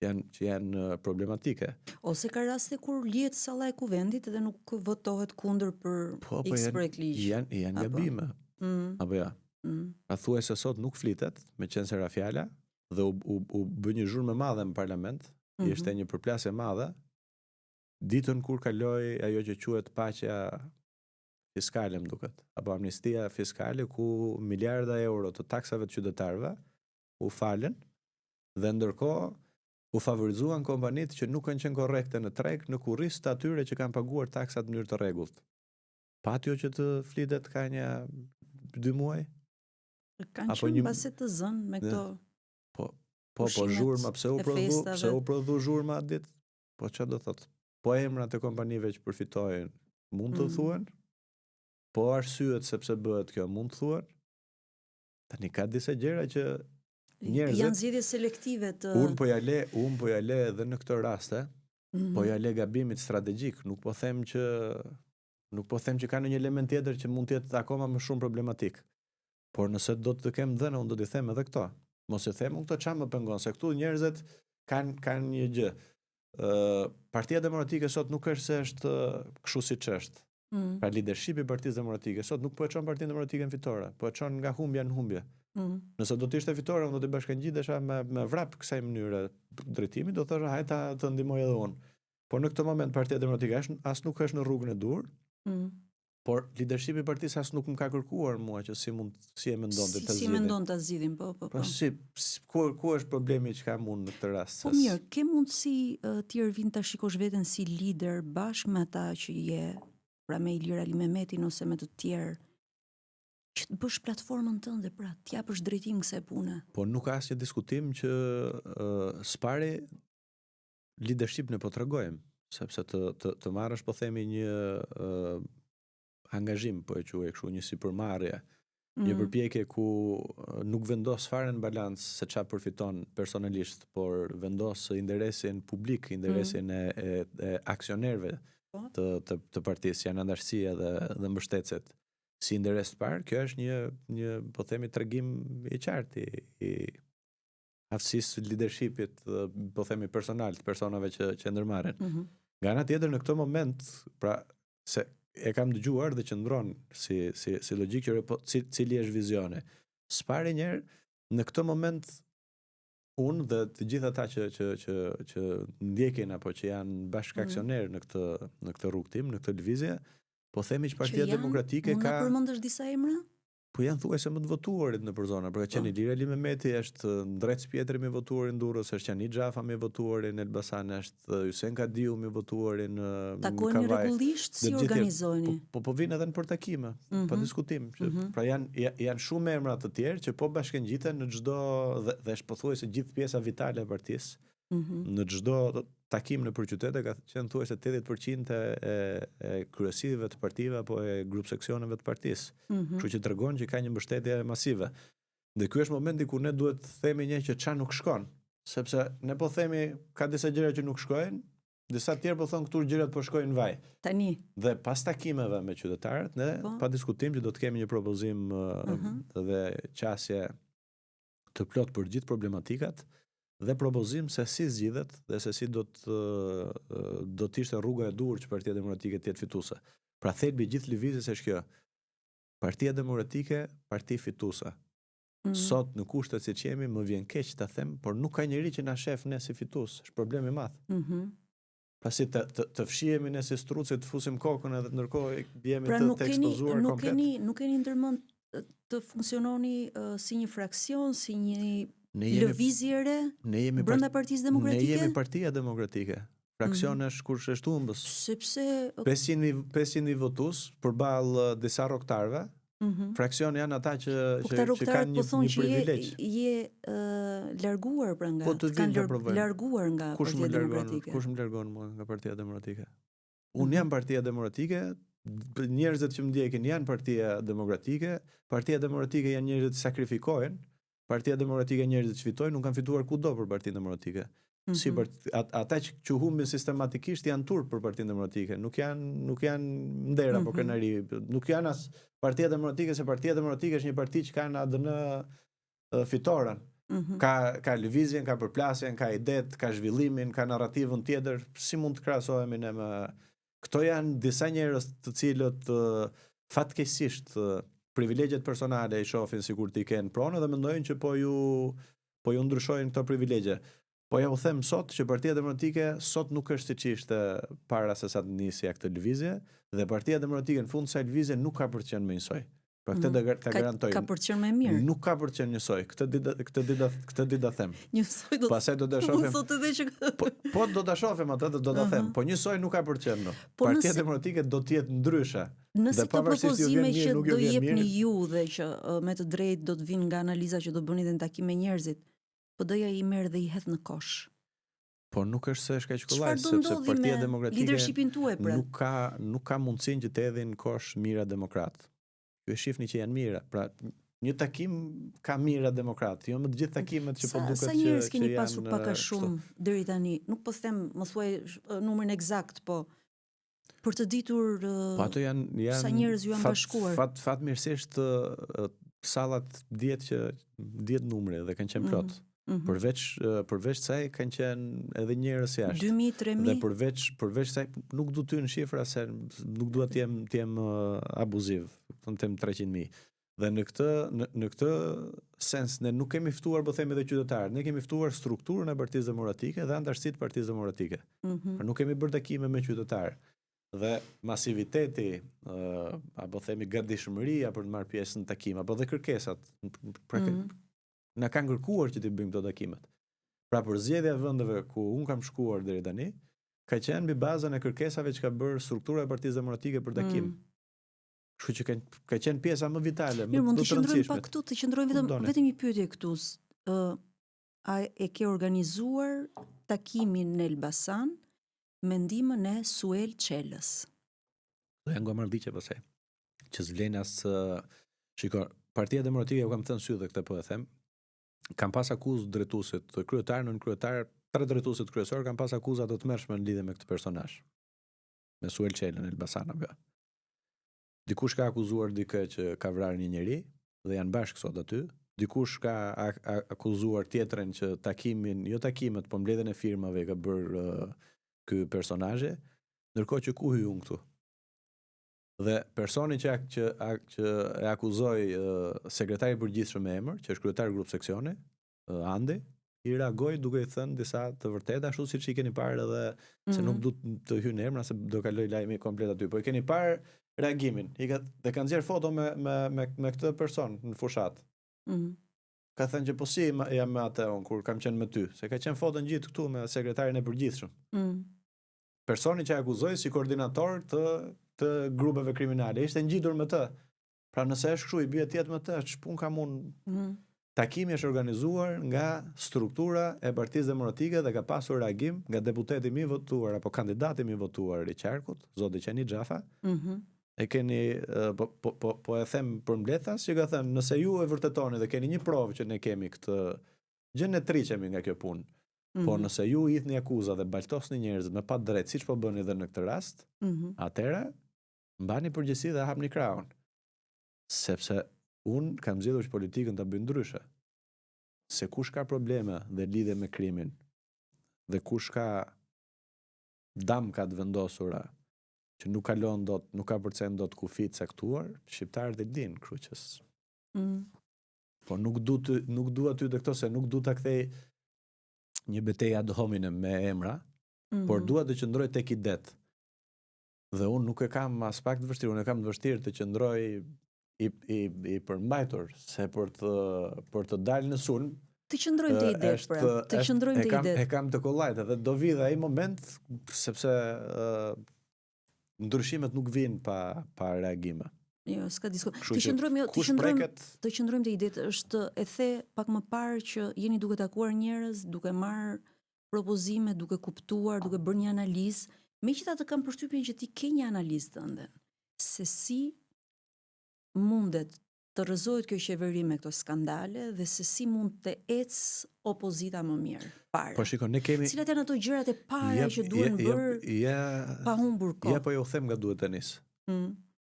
që janë problematike. Ose ka raste kur lihet salla e kuvendit edhe nuk votohet kundër për X projekt ligj. Janë gabime. Apo ja. A thuaj se sot nuk flitet, meqense era fjala, dhe u bë një zhurmë e madhe në parlament, ishte një përplasje e madhe, ditën kur kaloi ajo që quhet paqja fiskale, më duket, apo amnistia fiskale, ku miliarda euro të taksave të qytetarëve u falen, dhe ndërkohë u favorizuan kompanitë që nuk kanë qenë korrekte në treg në kurriz të atyre që kanë paguar taksat në mënyrë të rregullt. Patjo që të flitet ka një 2 muaj? Kanë qenë mbase të zënë me këto. Po zhurma, pse u prodhu zhurma atë ditë? Po çfarë do thotë? Po emrat e kompanive që përfitojnë mund të thuhen? Po arsyet sepse bëhet kjo mund të thuhen? Tani ka disa gjëra që njerëzit janë zgjedhje selektive të Unë po ja le edhe në këtë raste, po ja le gabimit strategjik, nuk po them që ka një element tjetër që mund të jetë akoma më shumë problematik. Por nëse do të kem dhënë, unë do t'i them edhe këto. Mos e them këto çfarë më pengon, se këtu njerëzit kanë një gjë. Partia Demokratike sot nuk është se është kështu siç është. Pra leadershipi i Partisë Demokratike sot nuk po e çon Partinë Demokratike në fitore, po e çon nga humbja në humbje. Nëse do të ishte fitore, unë do të bashkangjitesha me vrap kësaj mënyre drejtimi, do thosha hajta të ndihmoj edhe unë. Por në këtë moment Partia Demokratike as nuk është në rrugën e dur, por leadershipi i partisë as nuk më ka kërkuar mua që si e mendonte ta zgjidhim. Si mendon ta zgjidhim, po. Ku është problemi që kam unë në këtë rast? Po mirë, ke mundësi ti Ervin ta shikosh veten si lider bashkë me ata që je, pra me Ilir Ali Mehmetin ose me të tjerë, që që të bësh platformën tënde, pra të japësh drejtim kësaj pune. Po nuk ka asnjë diskutim që s'pari leadership ne po tregojmë, sepse të marrësh po themi një angazhim, po e quaj kështu, një sipërmarrje, një përpjekje ku nuk vendos fare në balancë se çfarë përfiton personalisht, por vendos interesin publik, interesin e aksionerëve të partisë, janë anëtarësia dhe mbështetësit si interes të parë. Kjo është një po themi tregim i qartë i aftësisë leadershipit, po themi personal, të personave që ndërmarren. Nga ana tjetër, në këtë moment, pra se e kam dëgjuar dhe qëndron si logjik që cili është vizioni. S'pari njerë, në këtë moment unë dhe të gjithë ata që ndjekin apo që janë bashkëaksioner në këtë rrugtim, në këtë lëvizje, po themi që Partia Demokratike ka... Unë përmendësh disa emra? Po janë thuajse më të votuarit në përzona, për ka qenë Ilir Ali Mehmeti, është Ndrec Pjetri me votuarin Durrës, është Qani Xhafa me votuarin Elbasan, është Hysen Kadiu me votuarin Kavaj. Takojnë rregullisht, si organizojni? Po vinë edhe në për takime, pa diskutim. Pra janë shumë emra të tjerë që po bashkëngjiten në çdo dhe është pothuajse gjithë pjesa vitale e partisë. Në çdo takim në qytete ka qenë thuajse 80% e kryesive të partive apo e grup seksioneve të partisë. Kështu që tregon që ka një mbështetje masive. Dhe ky është momenti ku ne duhet të themi një që ç'a nuk shkon, sepse ne po themi ka disa gjëra që nuk shkojnë, disa tjerë po thonë këtu gjërat po shkojnë vaj. Tani. Dhe pas takimeve me qytetarët, ne pa diskutim që do të kemi një propozim dhe qasje të plot për gjithë problematikat, dhe propozim se si zgjidhet dhe se si do të ishte rruga e duhur që Partia Demokratike të jetë fituese. Pra thelbi gjithë lëvizjes është kjo. Partia Demokratike, parti fituese. Sot në kushtet siç jemi më vjen keq ta them, por nuk ka njeri që na shef ne si fitues. Është problem i madh. Pasi të fshihemi ne si struce, të fusim kokën edhe ndërkohë jemi të ekspozuar komplet. Nuk keni ndërmend të funksiononi si një fraksion, si një lëvizjere brenda Partisë Demokratike? Ne jemi Partia Demokratike. Fraksioni është kur është humbës. Sepse 500 votues përballë disa rrogtarëve. Fraksioni janë ata që kanë një privilegj. Je larguar pra nga larguar nga Partia Demokratike. Kush më largon mua nga Partia Demokratike? Unë jam Partia Demokratike. Njerëzit që më ndjekin janë Partia Demokratike. Partia Demokratike janë njerëzit që sakrifikohen. Partia Demokratike njerëzit që fitojnë, nuk kanë fituar kudo për Partinë Demokratike. Ata që humbin sistematikisht janë turp për Partinë Demokratike, nuk janë nder apo krenari, nuk janë as Partia Demokratike, se Partia Demokratike është një parti që ka në ADN fitoren. Ka lëvizjen, ka përplasjen, ka idet, ka zhvillimin, ka narrativën tjetër. Si mund të krahasohemi ne me këto? Janë disa njerëz të cilët fatkeqësisht privilegjet personale i shohin sikur t'i kenë pronë dhe mendojnë që po ju ndryshojnë këto privilegje. Po ja u them sot që Partia Demokratike sot nuk është siç ishte para se sa të nisja këtë lëvizje, dhe Partia Demokratike në fund të kësaj lëvizje nuk ka për të qenë më njësoj. Pra këtë ta garantoj. Ka për të qenë më mirë. Nuk ka për të qenë njësoj. Këtë ditë ta them. Njësoj do. Pastaj do ta shohim. Thotë edhe që po do ta shohim atë, do ta them. Po njësoj nuk ka për të qenë. Partia Demokratike do të jetë ndryshe. Nëse këto propozime që do jepni ju dhe që me të drejtë do të vinë nga analiza që do bëni dhe në takim me njerëzit, PD-ja i merr dhe i hedh në kosh. Po nuk është se është kaq kollaj, sepse Partia Demokratike leadershipin tuaj pra. Nuk ka mundësinë që të hedhin në kosh mira demokrat. Ju e shihni që janë mira. Pra një takim ka mira demokrat, jo më të gjithë takimet që po duket që janë. Sa njerëz keni pasur pak a shumë deri tani? Nuk po them, më thuaj numrin eksakt, po për të ditur sa njerëz ju janë bashkuar. Fatmirësisht sallat 10 numre dhe kanë qenë plot. Përveç saj kanë qenë edhe njerëz jashtë. 2000, 3000. Dhe përveç saj nuk du ty në shifra se nuk dua të jem abuziv. Të them 300.000. Dhe në këtë sens ne nuk kemi ftuar, po themi, edhe qytetarët. Ne kemi ftuar strukturën e Partisë Demokratike dhe antarësitë të Partisë Demokratike. Por nuk kemi bërë takime me qytetarë. Dhe masiviteti apo themi gatishmëria për të marrë pjesë në takime, apo dhe kërkesat na kanë kërkuar që të bëjmë këto takimet. Pra përzgjedhja e vendeve ku un kam shkuar deri tani ka qenë mbi bazën e kërkesave që ka bërë struktura e Partisë Demokratike për takim. Kështu që ka qenë pjesa më vitale, Mirë, mund më të të qëndrojmë rëndësishme. pak këtu, të qëndrojmë vetëm një pyetje këtu. A e ke organizuar takimin në Elbasan me ndihmën e Suel Çelës? Do janë gomarrëdhiqe pastaj. Që s'vlen as shiko, Partia Demokratike u kam thënë sy dhe këtë po e them. Kam pas akuzë drejtuesit të kryetar, nën kryetar, 3 drejtuesit kryesor kanë pas akuza të tmerrshme në lidhje me këtë personazh. Me Suel Çelën në Elbasan apo. Dikush ka akuzuar dikë që ka vrarë një njeri dhe janë bashkë sot aty. Dikush ka akuzuar tjetrën që jo takimet, po mbledhjen e firmave ka bërë ky personazhe, ndërkohë që ku hy unë këtu. Dhe personi që e akuzoi sekretari i përgjithshëm me emër, që është kryetari i grup seksioni, Andi, i reagoi duke i thënë disa të vërteta, ashtu siç i keni parë edhe se nuk du të hyjnë emra se do kaloj lajmi komplet aty, po i keni parë reagimin. Dhe kanë nxjerr foto me këtë person në fushat. Ka thënë që po si jam me atë unë kur kam qenë me ty, se ka qenë foto ngjitur këtu me sekretarin e përgjithshëm. Personi që akuzoi si koordinator të grupeve kriminale ishte ngjitur me të. Pra nëse është kështu i bie tjetër me të, ç'pun kam unë. Takimi është organizuar nga struktura e Partisë Demokratike dhe ka pasur reagim nga deputeti më i votuar apo kandidati më i votuar i Qarkut, zoti Qeni Xhafa. E keni po e them për mbledhas që ka thënë nëse ju e vërtetoni dhe keni një provë që ne kemi këtë gjë ne triqemi nga kjo punë. Po nëse ju i hidhni akuza dhe baltosni njerëzit me pa drejt siç po bëni edhe në këtë rast, atëherë mbani përgjegjësi dhe hapni krahun. Sepse unë kam zgjedhur që politikën ta bëj ndryshe. Se kush ka probleme dhe lidhje me krimin dhe kush ka damka të vendosura që nuk kalon dot, nuk ka përcen dot kufi të caktuar, shqiptarët e din, kështu që po nuk du aty te këto se nuk du ta kthej një betejë ad hominem me emra, por dua të qëndroj tek idet. Dhe unë nuk e kam as pak të vështirë, unë e kam të vështirë të qëndroj i përmbajtur, se për të dalë në sulm, të qëndrojmë të idet, pra. Të qëndrojmë të idet. E kam të kollajt dhe do vi dhe ai moment, sepse ndryshimet nuk vijnë pa reagime. Jo, s'ka diskutim. Të qëndrojmë të idet është e the pak më parë që jeni duke takuar njerëz, duke marrë propozime, duke kuptuar, duke bërë një analizë. Megjithatë kam përshtypjen që ti ke një analizë tënde. Se si mundet të rrëzohet kjo qeveri me këto skandale dhe se si mund të ecë opozita më mirë. Para. Po shikon, ne kemi cilat janë ato gjërat e para që duhen bërë pa humbur kohë. Ja po ju them nga duhet të nis.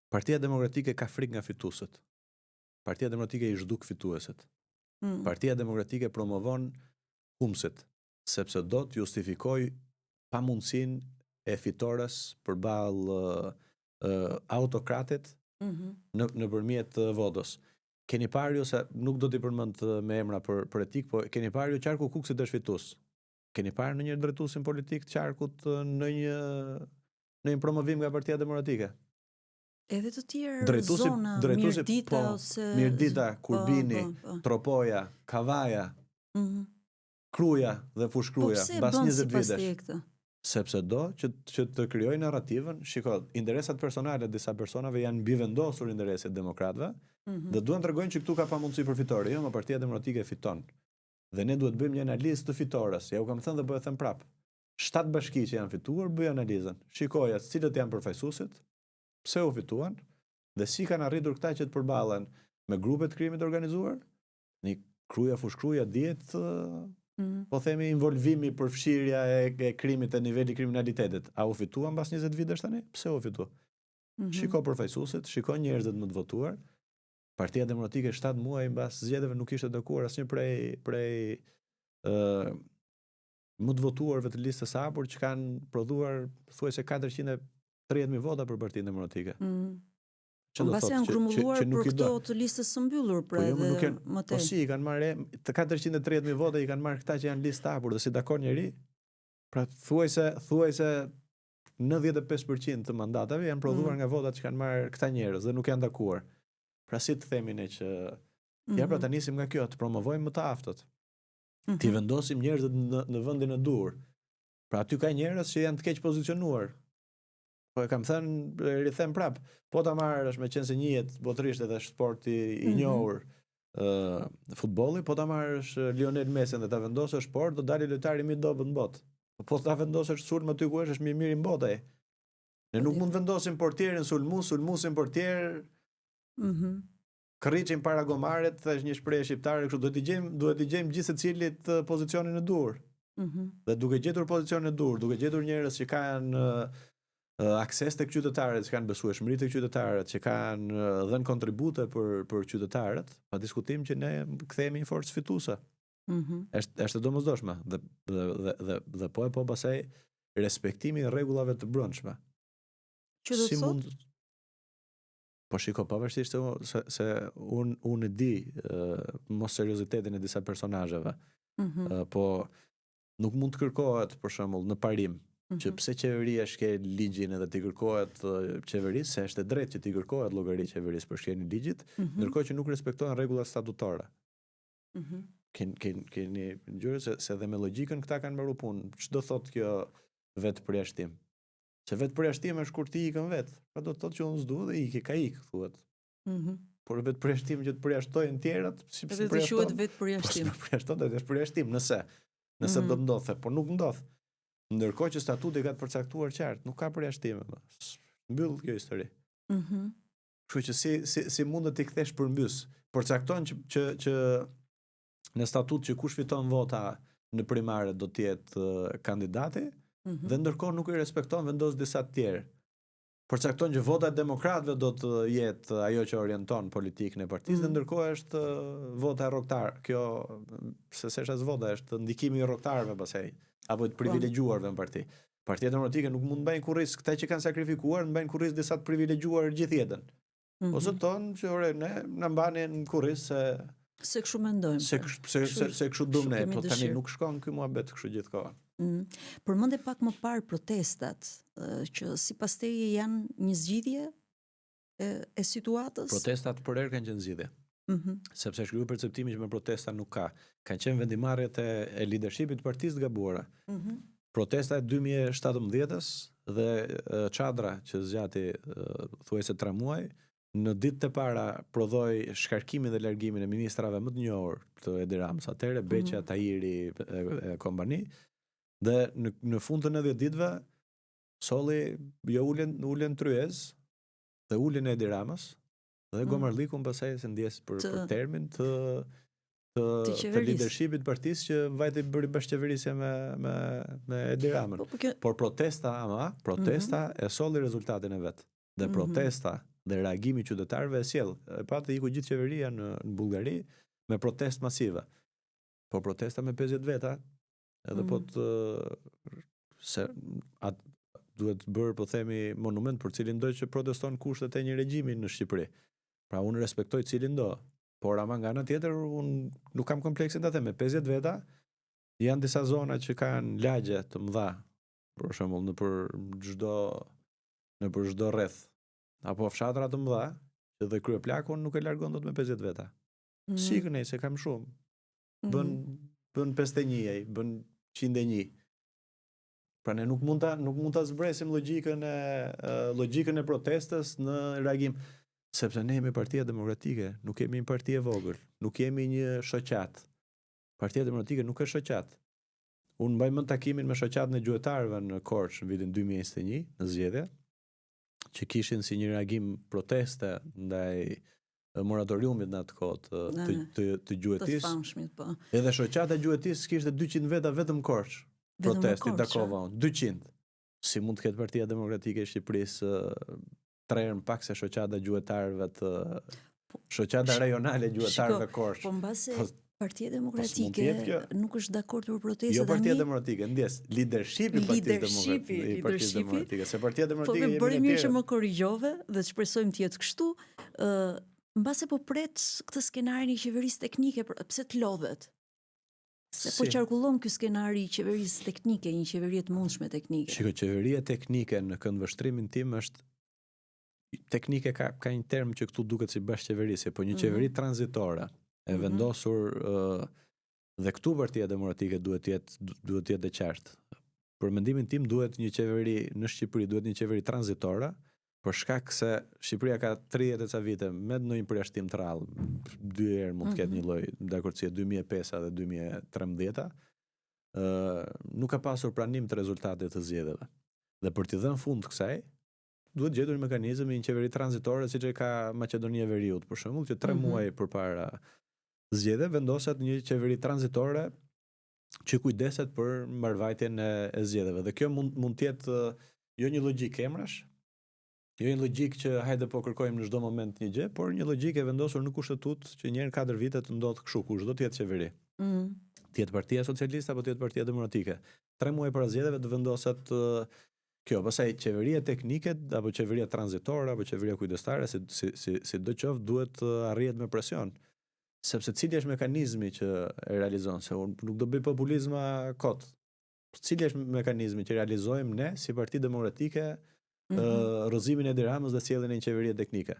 Partia Demokratike ka frikë nga fituesit. Partia Demokratike i zhduk fituesit. Partia Demokratike promovon humsit, sepse do të justifikoj pamundësinë e fitores përballë autokratit nëpërmjet votës. Keni parë ju se nuk do t'i përmend me emra për etik, po keni parë ju Qarku Kuksit është fitues. Keni parë në një drejtuesin politik të Qarkut në një promovim nga Partia Demokratike? Edhe të tjerë zona, Mirdita ose Mirdita, Kurbini, Tropoja, Kavaja, Kruja dhe Fushkruja, mbas 20 vitesh. Sepse do që të krijojë narrativën, shiko, interesat personale të disa personave janë mbivendosur interesat demokratëve, dhe duhen tregojnë që këtu ka pamundësi për fitore, jo, ma Partia Demokratike fiton. Dhe ne duhet bëjmë një analizë të fitores. Ja u kam thënë dhe bëj them prap. 7 bashki që janë fituar, bëj analizën. Shikoja cilët janë përfaqësuesit, pse u fituan dhe si kanë arritur këta që të përballen me grupe të krimit të organizuar. Një Kruja, Fushkruja dihet po themi involvimi për fshirja e krimit e niveli kriminalitetit. A u fituan mbas 20 vitesh tani? Pse u fitu? Shiko përfaqësuesit, shiko njerëzit më të votuar. Partia Demokratike 7 muaj mbas zgjedhjeve nuk ishte takuar asnjë prej më të votuarve të listës së hapur që kanë prodhuar thuajse 430.000 vota për Partinë Demokratike. Mbas janë grumbulluar për këto të listës së mbyllur, pra edhe më tej. Po si, i kanë marrë të 430.000 vota i kanë marrë këta që janë listë hapur dhe si dakon njeri. Pra thuajse 95% të mandatave janë prodhuar nga votat që kanë marrë këta njerëz dhe nuk janë takuar. Pra si të themi ne që ja pra ta nisim nga kjo, të promovojmë më të aftët. Ti vendosim njerëzit në vendin e dur. Pra aty ka njerëz që janë të keq pozicionuar. Po e kam thënë, e rithem prap. Po ta marrësh me qenë se njihet botërisht edhe sporti i njohur futbolli, po ta marrësh Lionel Messi dhe ta vendosësh sport, do dalë lojtari më i dobët në botë. Po ta vendosësh sulm aty ku është më mirë i botë ai. Ne nuk mund vendosim portierin sulmusin portier. Kërriçin para gomarit, thash një shprehje shqiptare kështu, duhet i gjejmë gjithë secilit pozicionin e duhur. Dhe duke gjetur pozicionin e duhur, duke gjetur njerëz që kanë akses tek qytetarët, që kanë besueshmëri tek qytetarët, që kanë dhënë kontribute për qytetarët, pa diskutim që ne kthehemi një forcë fituese. Është domosdoshme dhe po pastaj respektimi i rregullave të brendshme. Që do të thotë? Po shiko, pavarësisht se unë e di mos seriozitetin e disa personazheve, po nuk mund të kërkohet për shembull në parim që pse qeveria shkel ligjin edhe t'i kërkohet qeverisë, se është e drejtë që t'i kërkohet llogari qeverisë për shkeljen e ligjit, ndërkohë që nuk respektohen rregullat statutare. Keni gjërë se edhe me logjikën këta kanë mbaruar punë. Ç'do thotë kjo vetë përjashtim? Se vetë përjashtim është kur ti ikën vetë. Pa do të thotë që unë s'du dhe iki, ka ik, thuhet. Por vetë përjashtim që të përjashtojnë tjerat, si përjashton. Edhe të quhet vetë përjashtim. Po përjashton dhe është përjashtim nëse do të ndodhte, por nuk ndodh. Ndërkohë që statuti ka të përcaktuar qartë, nuk ka përjashtime. Mbyll kjo histori. Kështu që si mund të t'i kthesh përmbys? Përcakton që në statut që kush fiton vota në primare do të jetë kandidati, dhe ndërkohë nuk i respekton vendos disa të tjerë. Përcakton që vota e demokratëve do të jetë ajo që orienton politikën e partisë, dhe ndërkohë është vota e rrogtar. Kjo se është as vota, është ndikimi i rrogtarëve pastaj, apo të privilegjuarve në parti. Partia Demokratike nuk mund të bëjnë kurriz, këta që kanë sakrifikuar, në bëjnë kurriz disa të privilegjuar gjithë jetën. Ose tonë që ne na mbanin kurriz se kështu mendojmë. Se kështu duam ne, po tani nuk shkon ky muhabet kështu gjithkohë. Përmendë pak më parë protestat, që sipas teje janë një zgjidhje e situatës? Protestat për herë kanë qenë zgjidhje. Sepse shkryu perceptimi që me protesta nuk ka. Kanë qenë vendimarrjet e leadershipit të partisë të gabuara. Protesta e 2017-s dhe çadra që zgjati thuajse 3 muaj, në ditët e para prodhoi shkarkimin dhe largimin e ministrave më të njohur të Edi Ramës atëherë, Beqja, Tahiri e kompani, dhe në fund të 90 ditëve solli jo ulen tryez dhe ulen Edi Ramës dhe Gomarlikun pasaj se ndjes për termin të leadershipit partisë që vajte bëri bashkëqeverisje me Edi Ramën. Por protesta e solli rezultatin e vet. Dhe protesta dhe reagimi i qytetarëve e sjell. Patë iku gjithë qeveria në Bullgari me protestë masive. Po protesta me 50 veta, edhe po duhet bërë, po themi, monument për cilin do që proteston kushtet e një regjimi në Shqipëri. Pra unë respektoj cilin do, por ama nga ana tjetër unë nuk kam kompleksin të them, me 50 veta janë disa zona që kanë lagje të mëdha, për shembull në për çdo rreth, apo fshatra të mëdha, që dhe kryeplakun nuk e largon dot me 50 veta. Sikën e se kam shumë. Bën 51 ai, bën 101. Pra ne nuk mund ta zbresim logjikën e protestës në reagim, sepse ne jemi Partia Demokratike, nuk jemi një parti e vogël, nuk jemi një shoqat. Partia Demokratike nuk është shoqat. Unë mbaj mend takimin me shoqatën e gjuetarëve në Korçë në vitin 2021 në zgjedhje, që kishin si një reagim proteste ndaj moratoriumit në atë kohë të gjuetisë. Të famshmit, po. Edhe shoqata e gjuetisë kishte 200 veta vetëm Korçë. Protesti takova 200. Si mund të ketë Partia Demokratike e Shqipërisë 3 herë më pak se shoqata gjuetarëve të shoqata rajonale gjuetarëve Korçë. Po mbase Partia Demokratike nuk është dakord për protestat. Jo Partia Demokratike, ndjes, leadershipi i Partisë Demokratike. Se Partia Demokratike jemi ne. Po bëri mirë që më korrigjove dhe të shpresojmë të jetë kështu. Mbase po pret këtë skenarin i qeverisë teknike, pse të lodhet? Se po qarkullon ky skenari i qeverisë teknike, një qeveri të mundshme teknike. Shiko, qeveria teknike në këndvështrimin tim është teknike ka një term që këtu duket si bashkëqeverisje, po një qeveri tranzitore e vendosur dhe këtu Partia Demokratike duhet jetë e qartë. për mendimin tim duhet një qeveri në Shqipëri, duhet një qeveri tranzitore, për shkak se Shqipëria ka 30 e ca vite me ndonjë përjashtim të rrallë, 2 herë mund të ketë një lloj dakordësie 2005 dhe 2013, nuk ka pasur pranim të rezultatet të zgjedhjeve. Dhe për t'i dhënë fund kësaj, duhet gjetur një mekanizëm i një qeveri tranzitore siç e ka Maqedonia e Veriut, për shembull, që 3 muaj përpara zgjedhjeve vendoset një qeveri tranzitore që kujdeset për mbarvajtjen e zgjedhjeve. Dhe kjo mund të jetë jo një logjik emrash, jo një logjik që hajde po kërkojmë në çdo moment një gjë, por një logjik e vendosur në kushtetut që një herë 4 vite të ndodh kështu, kush do të jetë qeveri. Të jetë Partia Socialiste apo të jetë Partia Demokratike. 3 muaj para zgjedhjeve të vendoset kjo, pastaj qeveria teknike apo qeveria tranzitore apo qeveria kujdestare, si do qoftë, duhet arrihet me presion. Sepse cili është mekanizmi që e realizon, se unë nuk do bëj populizma kot. Cili është mekanizmi që realizojmë ne si Parti Demokratike rrëzimin e Edi Ramës dhe sjelljen e një qeverie teknike.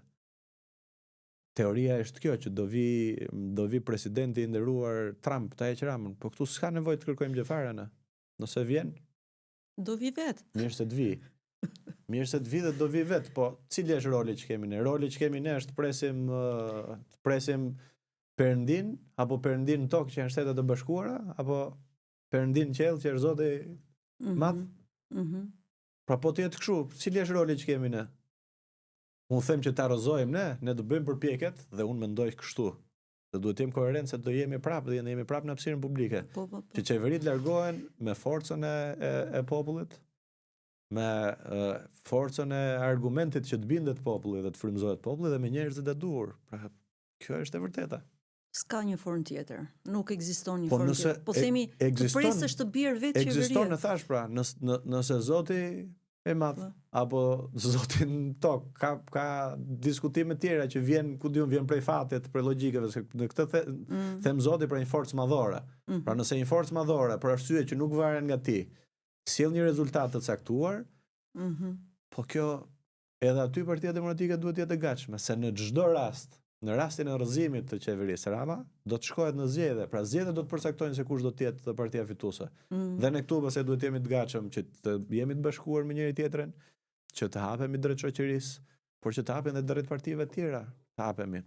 Teoria është kjo që do vi presidenti i nderuar Trump ta heq Ramën, po këtu s'ka nevojë të kërkojmë gjë fare ne. Nëse vjen, do vi vet. Mirë se të vi. Mirë se të vi dhe do vi vet, po cili është roli që kemi ne? Roli që kemi ne është të presim Perëndin apo Perëndin në tokë që janë Shtetet e Bashkuara, apo Perëndin në qiell që është Zoti madh? Pra po të jetë kështu, cili është roli që kemi ne? Unë them që ta rrëzojmë ne do bëjmë përpjekjet dhe unë mendoj kështu. Dhe duhet të jemi koherentë se do jemi prapë dhe ne jemi prapë në hapësirën publike. Që qeveritë largohen me forcën e popullit, me forcën e argumentit që të bindet populli dhe të frymëzohet populli dhe me njerëzit e duhur. Pra, kjo është e vërteta. S'ka një formë tjetër. Nuk ekziston një formë tjetër. Po themi të presësh të bjerë vetë qeveria. Ekziston, e thash pra, nëse Zoti e madh apo Zoti në tokë ka diskutime tjera që vjen prej fatit, prej logjikave, se në këtë them Zoti për një forcë madhore. Pra nëse një forcë madhore për arsye që nuk varen nga ti, sjell një rezultat të caktuar, po kjo edhe aty Partia Demokratike duhet të jetë e gatshme, se në çdo rast, në rastin e rrëzimit të qeverisë Rama, do të shkohet në zgjedhje. Pra zgjedhjet do të përcaktojnë se kush do të jetë partia fituese. Dhe ne këtu pastaj duhet të jemi të gatshëm që të jemi të bashkuar me njëri tjetrin, që të hapemi drejt shoqërisë, por që të hapen edhe drejt partive të tjera. Të hapemi.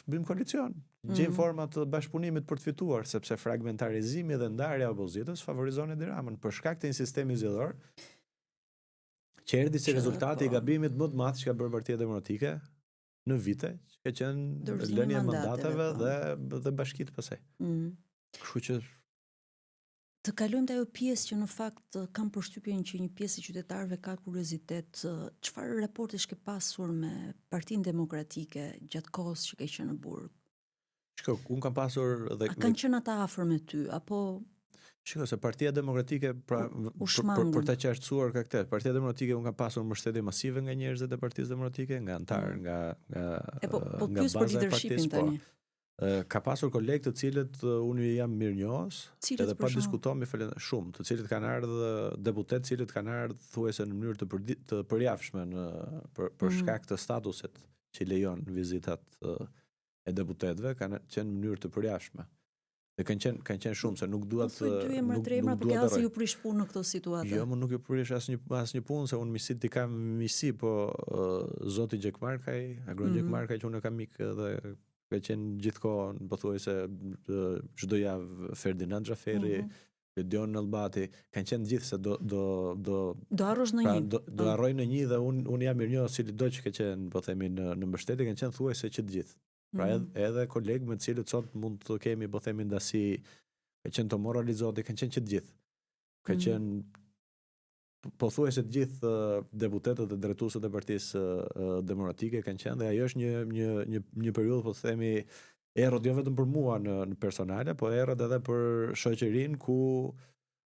Të bëjmë koalicion, gjejmë forma të bashkëpunimit për të fituar, sepse fragmentarizimi dhe ndarja e opozitës favorizon Edi Ramën për shkak të një sistemi zgjedhor që erdhi si rezultati i gabimit më të madh që ka bërë Partia Demokratike në vite, që ka qenë lënia e mandateve dhe bashkitë pasaj. Kështu që të kalojmë te ajo pjesë që në fakt kam përshtypjen që një pjesë e qytetarëve ka kuriozitet, çfarë raportesh ke pasur me Partinë Demokratike gjatë kohës që ke qenë në burg? Shiko, unë kam pasur dhe kanë qenë ata afër me ty apo shiko, se Partia Demokratike pra për ta qartësuar ka këtë. Partia Demokratike unë kam pasur mbështetje masive nga njerëzit e Partisë Demokratike, nga antarë, nga pyes për leadershipin tani. Ka pasur kolegë të cilët unë ju jam mirënjohës, edhe pa diskutomi shumë, të cilët kanë ardhur deputet, të cilët kanë ardhur thuajse në mënyrë të përjafshme për shkak të statusit që lejon vizitat e deputetëve, kanë qenë në mënyrë të përjashme. Dhe kanë qenë shumë, se nuk dua të po ke asnjë ju prish punë në këtë situatë. Jo, më nuk ju prish asnjë punë, se unë misit i kam misi, po Zoti Gjekmarkaj, Agron Gjekmarkaj që unë kam mik dhe ka qenë gjithkohën, pothuajse çdo javë Ferdinand Xhaferi, Ledion Albati, kanë qenë gjithë se do harrosh në një. Do harroj në një dhe unë jam mirënjohës cilido që ka qenë, po themi në mbështetje, kanë qenë thuajse që të gjithë. Pra edhe kolegë me të cilët sot mund të kemi, po themi ndasi, ka qenë të moralizoti, kanë qenë që të gjithë. Ka qenë pothuajse të gjithë deputetët dhe drejtuesët e Partisë Demokratike kanë qenë, dhe ajo është një periudhë, po themi, errët jo vetëm për mua në personale, po errët edhe për shoqërinë ku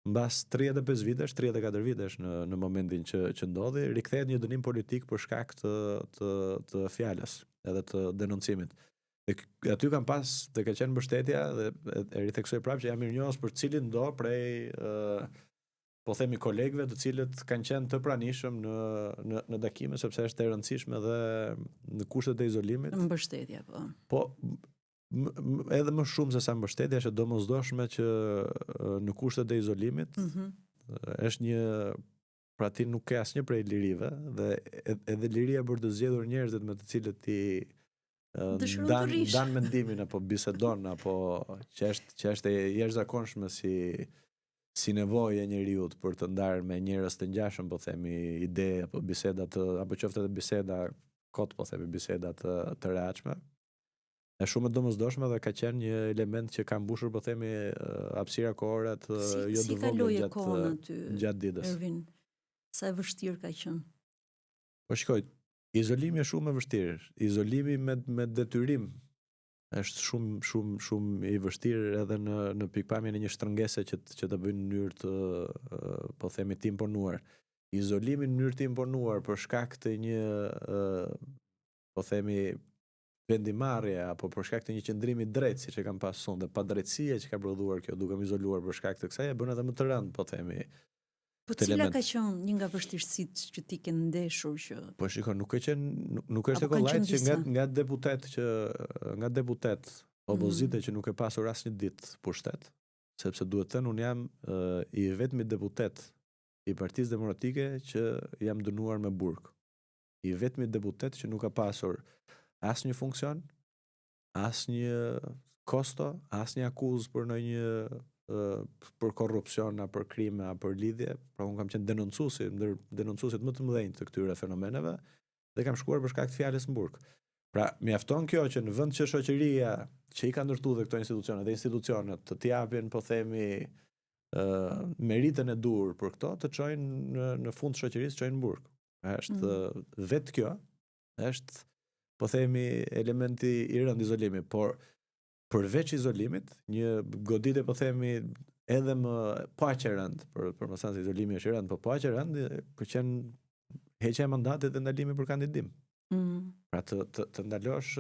mbas 35 vitesh, 34 vitesh në momentin që ndodhi, rikthehet një dënim politik për shkak të fjalës edhe të denoncimit. Dhe aty kam pas dhe ka qenë mbështetja dhe e ritheksoj prapë që jam mirënjohës për cilin do prej po themi kolegëve të cilët kanë qenë të pranishëm në takime, sepse është e rëndësishme dhe në kushtet e izolimit. Mbështetja, po. Po edhe më shumë se sa mbështetja, është domosdoshme që në kushtet e izolimit është një pra ti nuk ke asnjë prej lirive dhe edhe liria për të zgjedhur njerëzit me të cilët ti Dëshiron të rish. dan mendimin apo bisedon apo që është e jashtëzakonshme si nevojë e njeriu për të ndarë me njerëz të ngjashëm, po themi, ide apo biseda apo qoftë edhe biseda kot, po themi, biseda të rehatshme. Është shumë e domosdoshme dhe ka qenë një element që ka mbushur, po themi, hapësira kohore të jo të vogël gjatë ditës. Ervin, sa e vështirë ka qenë. Po shikoj, izolimi është shumë e vështirë. Izolimi me detyrim është shumë i vështirë edhe në pikpamjen e një shtrëngese që të bëjnë në mënyrë të po themi të imponuar. Izolimi në mënyrë të imponuar për shkak të një po themi vendimarrje apo për shkak të një qëndrimi drejt siç e kam pasur dhe padrejtësia që ka prodhuar kjo duke më izoluar për shkak të kësaj e bën edhe më të rëndë, po themi. Po cila ka qenë një nga vështirësitë që ti ke ndeshur që Po shiko, nuk është e kollajt që nga deputet opozite që nuk e pasur asnjë ditë pushtet, sepse duhet të thënë unë jam i vetmi deputet i Partisë Demokratike që jam dënuar me burg. I vetmi deputet që nuk ka pasur asnjë funksion, asnjë kosto, asnjë akuzë për ndonjë për korrupsion apo për krime apo për lidhje, pra unë kam qenë denoncuesi ndër denoncuesit më të mëdhenj të këtyre fenomeneve dhe kam shkuar për shkak të fjalës në burg. Pra, mjafton kjo që në vend që shoqëria që i ka ndërtuar këto institucione dhe institucionet të japin, po themi, meritën e dur për këto, të çojnë në fund të shoqërisë, çojnë në burg. Është vetë kjo, është po themi elementi i rënd izolimi, por përveç izolimit, një goditje po themi edhe më po aq e rënd, për mos thënë se izolimi është i rënd, po aq e rënd ka qenë heqja e mandatit dhe ndalimi për kandidim. Pra të ndalosh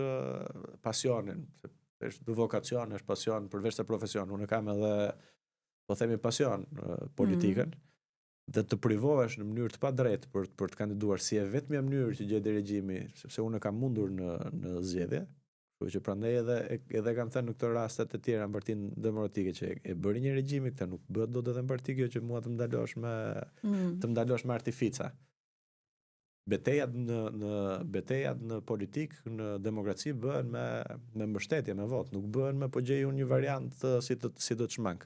pasionin, është vokacion, është pasion përveç se profesion. Unë kam edhe po themi pasion politikën dhe të privohesh në mënyrë të padrejtë për të kandiduar si e vetmja mënyrë që gjeti regjimi, sepse unë kam mundur në zgjedhje. Kështu që prandaj edhe kam thënë në këto rastet e tjera në Partinë Demokratike që e bëri një regjimi, këtë nuk bëhet dot edhe në parti kjo që mua të më ndalosh me artifica. Betejat në politik, në demokraci bëhen me mbështetje, me vot, nuk bëhen me po gjej unë një variant si do të shmank.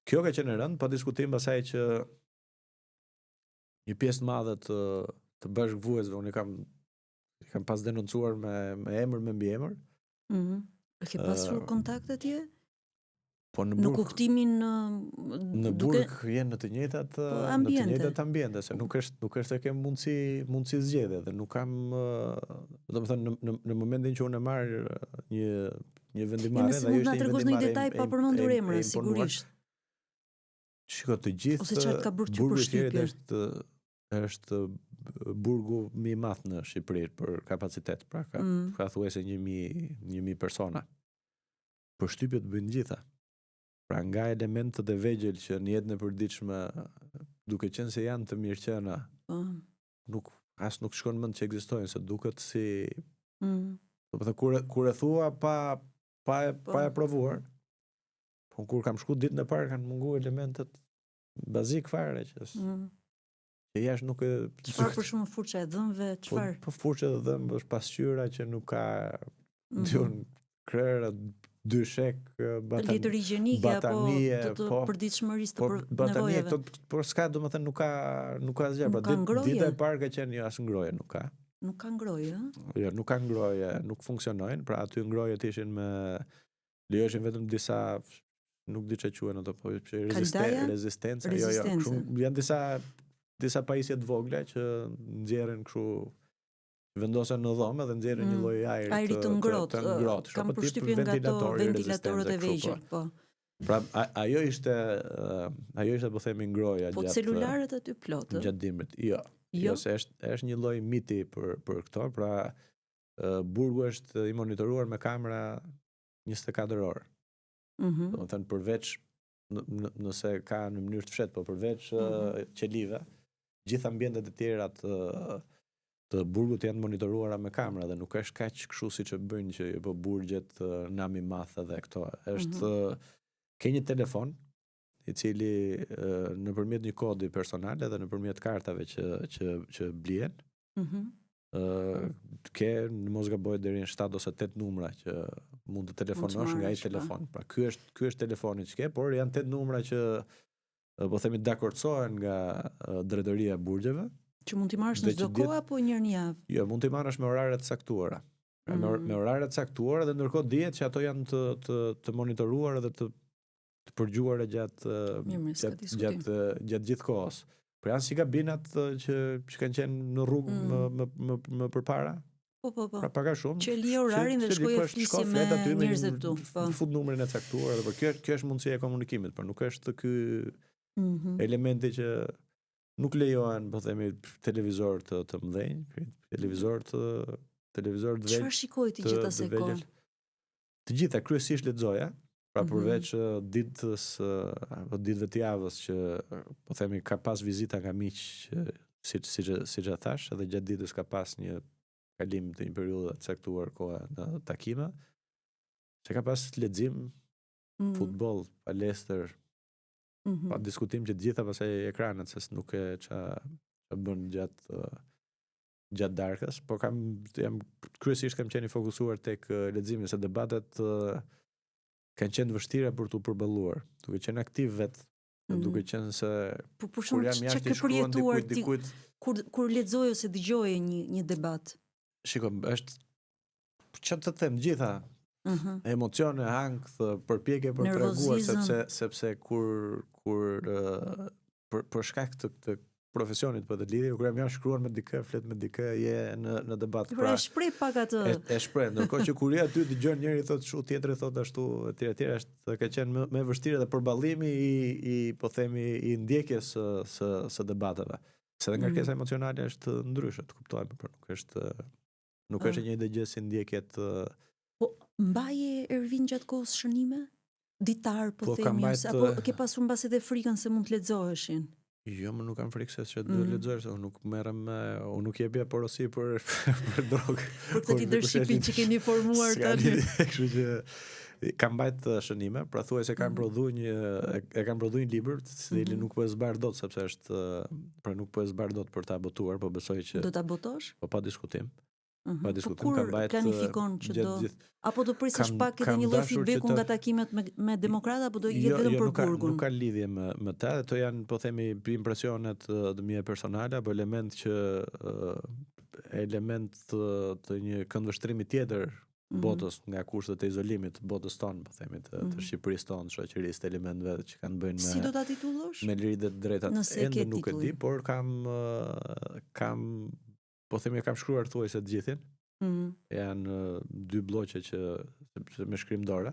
Kjo ka qenë e rënd, pa diskutim pasaj që një pjesë madhe të bashkëvuesve unë kam pas denoncuar me emër me mbiemër. Ke pasur kontakte atje? Po në kuptimin në burg jenë në të njëjtat ambiente, se nuk është se kem mundësi zgjedhje dhe nuk kam, domethënë në momentin që unë e marr një vendimarrje dhe ajo është një tregosh në një detaj pa përmendur emra, sigurisht. Shiko, të gjithë ose çfarë ka bërë ty përshtypje është burgu më i madh në Shqipëri për kapacitet, pra ka thuajse 1000 persona. Përshtypjet bëjnë gjitha. Pra nga elementet e vegjël që në jetën e përditshme, duke qenë se janë të mirëqëna, nuk shkon mend që ekzistojnë, se duket si kur e thua pa e provuar. Po kur kam shku ditën e parë kanë munguar elementet bazik fare që jashtë nuk e çfarë për shkak furça e dhëmbëve, çfarë? Po furça e dhëmbëve është pasqyra që nuk ka krerë, dyshek, letër higjienike apo të përditshmërisë të nevojave. Por s'ka, domethënë nuk ka asgjë. Dita e parë ka qenë as ngroje nuk ka. Nuk ka ngroje, Jo, nuk ka ngroje, nuk funksionojnë, pra aty ngrojet ishin me lejoheshin vetëm disa, nuk di çfarë quhen ato, po rezistenca, jo, janë disa pajisje të vogla që nxjerrin kështu, vendosen në dhomë dhe nxjerrin një lloj ajri të ngrohtë. Kam përshtypjen nga ato ventilatorët e vegjël, po. Pra ajo ishte po themi ngroja gjatë. Po celularët aty plotë. Gjatë dimrit. Jo, se është një lloj miti për këto, pra burgu është i monitoruar me kamera 24 orë. Domethënë përveç nëse ka në mënyrë të fshehtë, po përveç qelive, gjithë ambientet e tjera të burgut janë monitoruara me kamera dhe nuk është kaq kështu siç e bëjnë që po burgjet Nami Math edhe këto. Është ke një telefon i cili nëpërmjet një kodi personal edhe nëpërmjet kartave që blihen, ke në mos gaboj deri në 7 ose 8 numra që mund të telefonosh nga ai telefon. Pra ky është telefoni që ke, por janë 8 numra që po themi dakordsohen nga drejtoria e burgjeve. Që mund t'i marrësh në çdo kohë apo një herë në javë? Jo, mund t'i marrësh me orare të caktuara. Me orare të caktuara dhe ndërkohë dihet që ato janë të monitoruar dhe të përgjuara gjatë gjithë kohës. Por janë si gabinat që kanë qenë në rrugë më përpara. Po. Pra paga shumë. Që li orarin dhe shkojë flisje me njerëzit tu. Fut numrin e caktuar dhe kjo është mundësia e komunikimit, por nuk është ky elementi që nuk lejohen, po themi, televizor të mëdhenj, televizor të vegjël. Çfarë shikoj ti gjithë asaj kohë? Të gjitha kryesisht lexoja. Pra përveç ditëve të javës që po themi ka pas vizita nga miq, siç e thash, edhe gjatë ditës ka pas një kalim të një periudhe të caktuar koha në takime, që ka pas lexim, futboll, palestër, pa diskutim që të gjitha pasaj ekranet, se nuk e ça bën gjatë darkës, por kryesisht kam qenë i fokusuar tek leximi, se debatet kanë qenë vështira për t'u përballuar, duke qenë aktiv vetë, duke qenë se kur jam jashtë i shkruan dikujt kur lexoj ose dëgjoj një debat. Shikoj, është çfarë të them, gjitha emocione, ankth, përpjekje për treguar, sepse kur për shkak të profesionit për të lidhje, kur jam jashtë shkruan me dikë, flet me dikë, je në debat. Pra e shpreh pak atë. E shpreh, ndërkohë që kur je aty dëgjon njëri thotë kështu, tjetri thotë ashtu, etj, është ka qenë më vështirë dhe përballimi i po themi i ndjekjes së debateve. Se edhe ngarkesa emocionale është ndryshe, të kuptojmë, por nuk është një gjë si ndjekjet. Po mbaje Ervin gjatë kohës shënime? Ditar po themi, apo ke pasur mbas edhe frikën se mund të lexoheshin? Jo, më nuk kam frikë se që duhet lexohesh, unë nuk merrem unë nuk jepja porosi për drogë. Për këtë leadershipin që keni formuar tani. Kështu që kam mbajt shënime, pra thuaj se kam prodhuar një libër, i cili nuk po e zbar dot sepse është pra nuk po e zbar dot për ta botuar, po besoj që do ta botosh? Po pa diskutim. Po kur planifikon që do apo do prisësh pak edhe një lloj feedbacku nga takimet me demokrata apo do jetë vetëm për burgun? Nuk ka lidhje me ta, to janë po themi impresionet të mia personale apo element të një këndvështrimi tjetër botës nga kushtet e izolimit të botës tonë, po themi të Shqipërisë tonë, të shoqërisë, të elementeve që kanë bëjnë Si do ta titullosh? Me liri dhe të drejtat. Ende nuk e di, por kam po themi kam shkruar thuajse të gjithin. Janë 2 bloqe që me shkrim dore.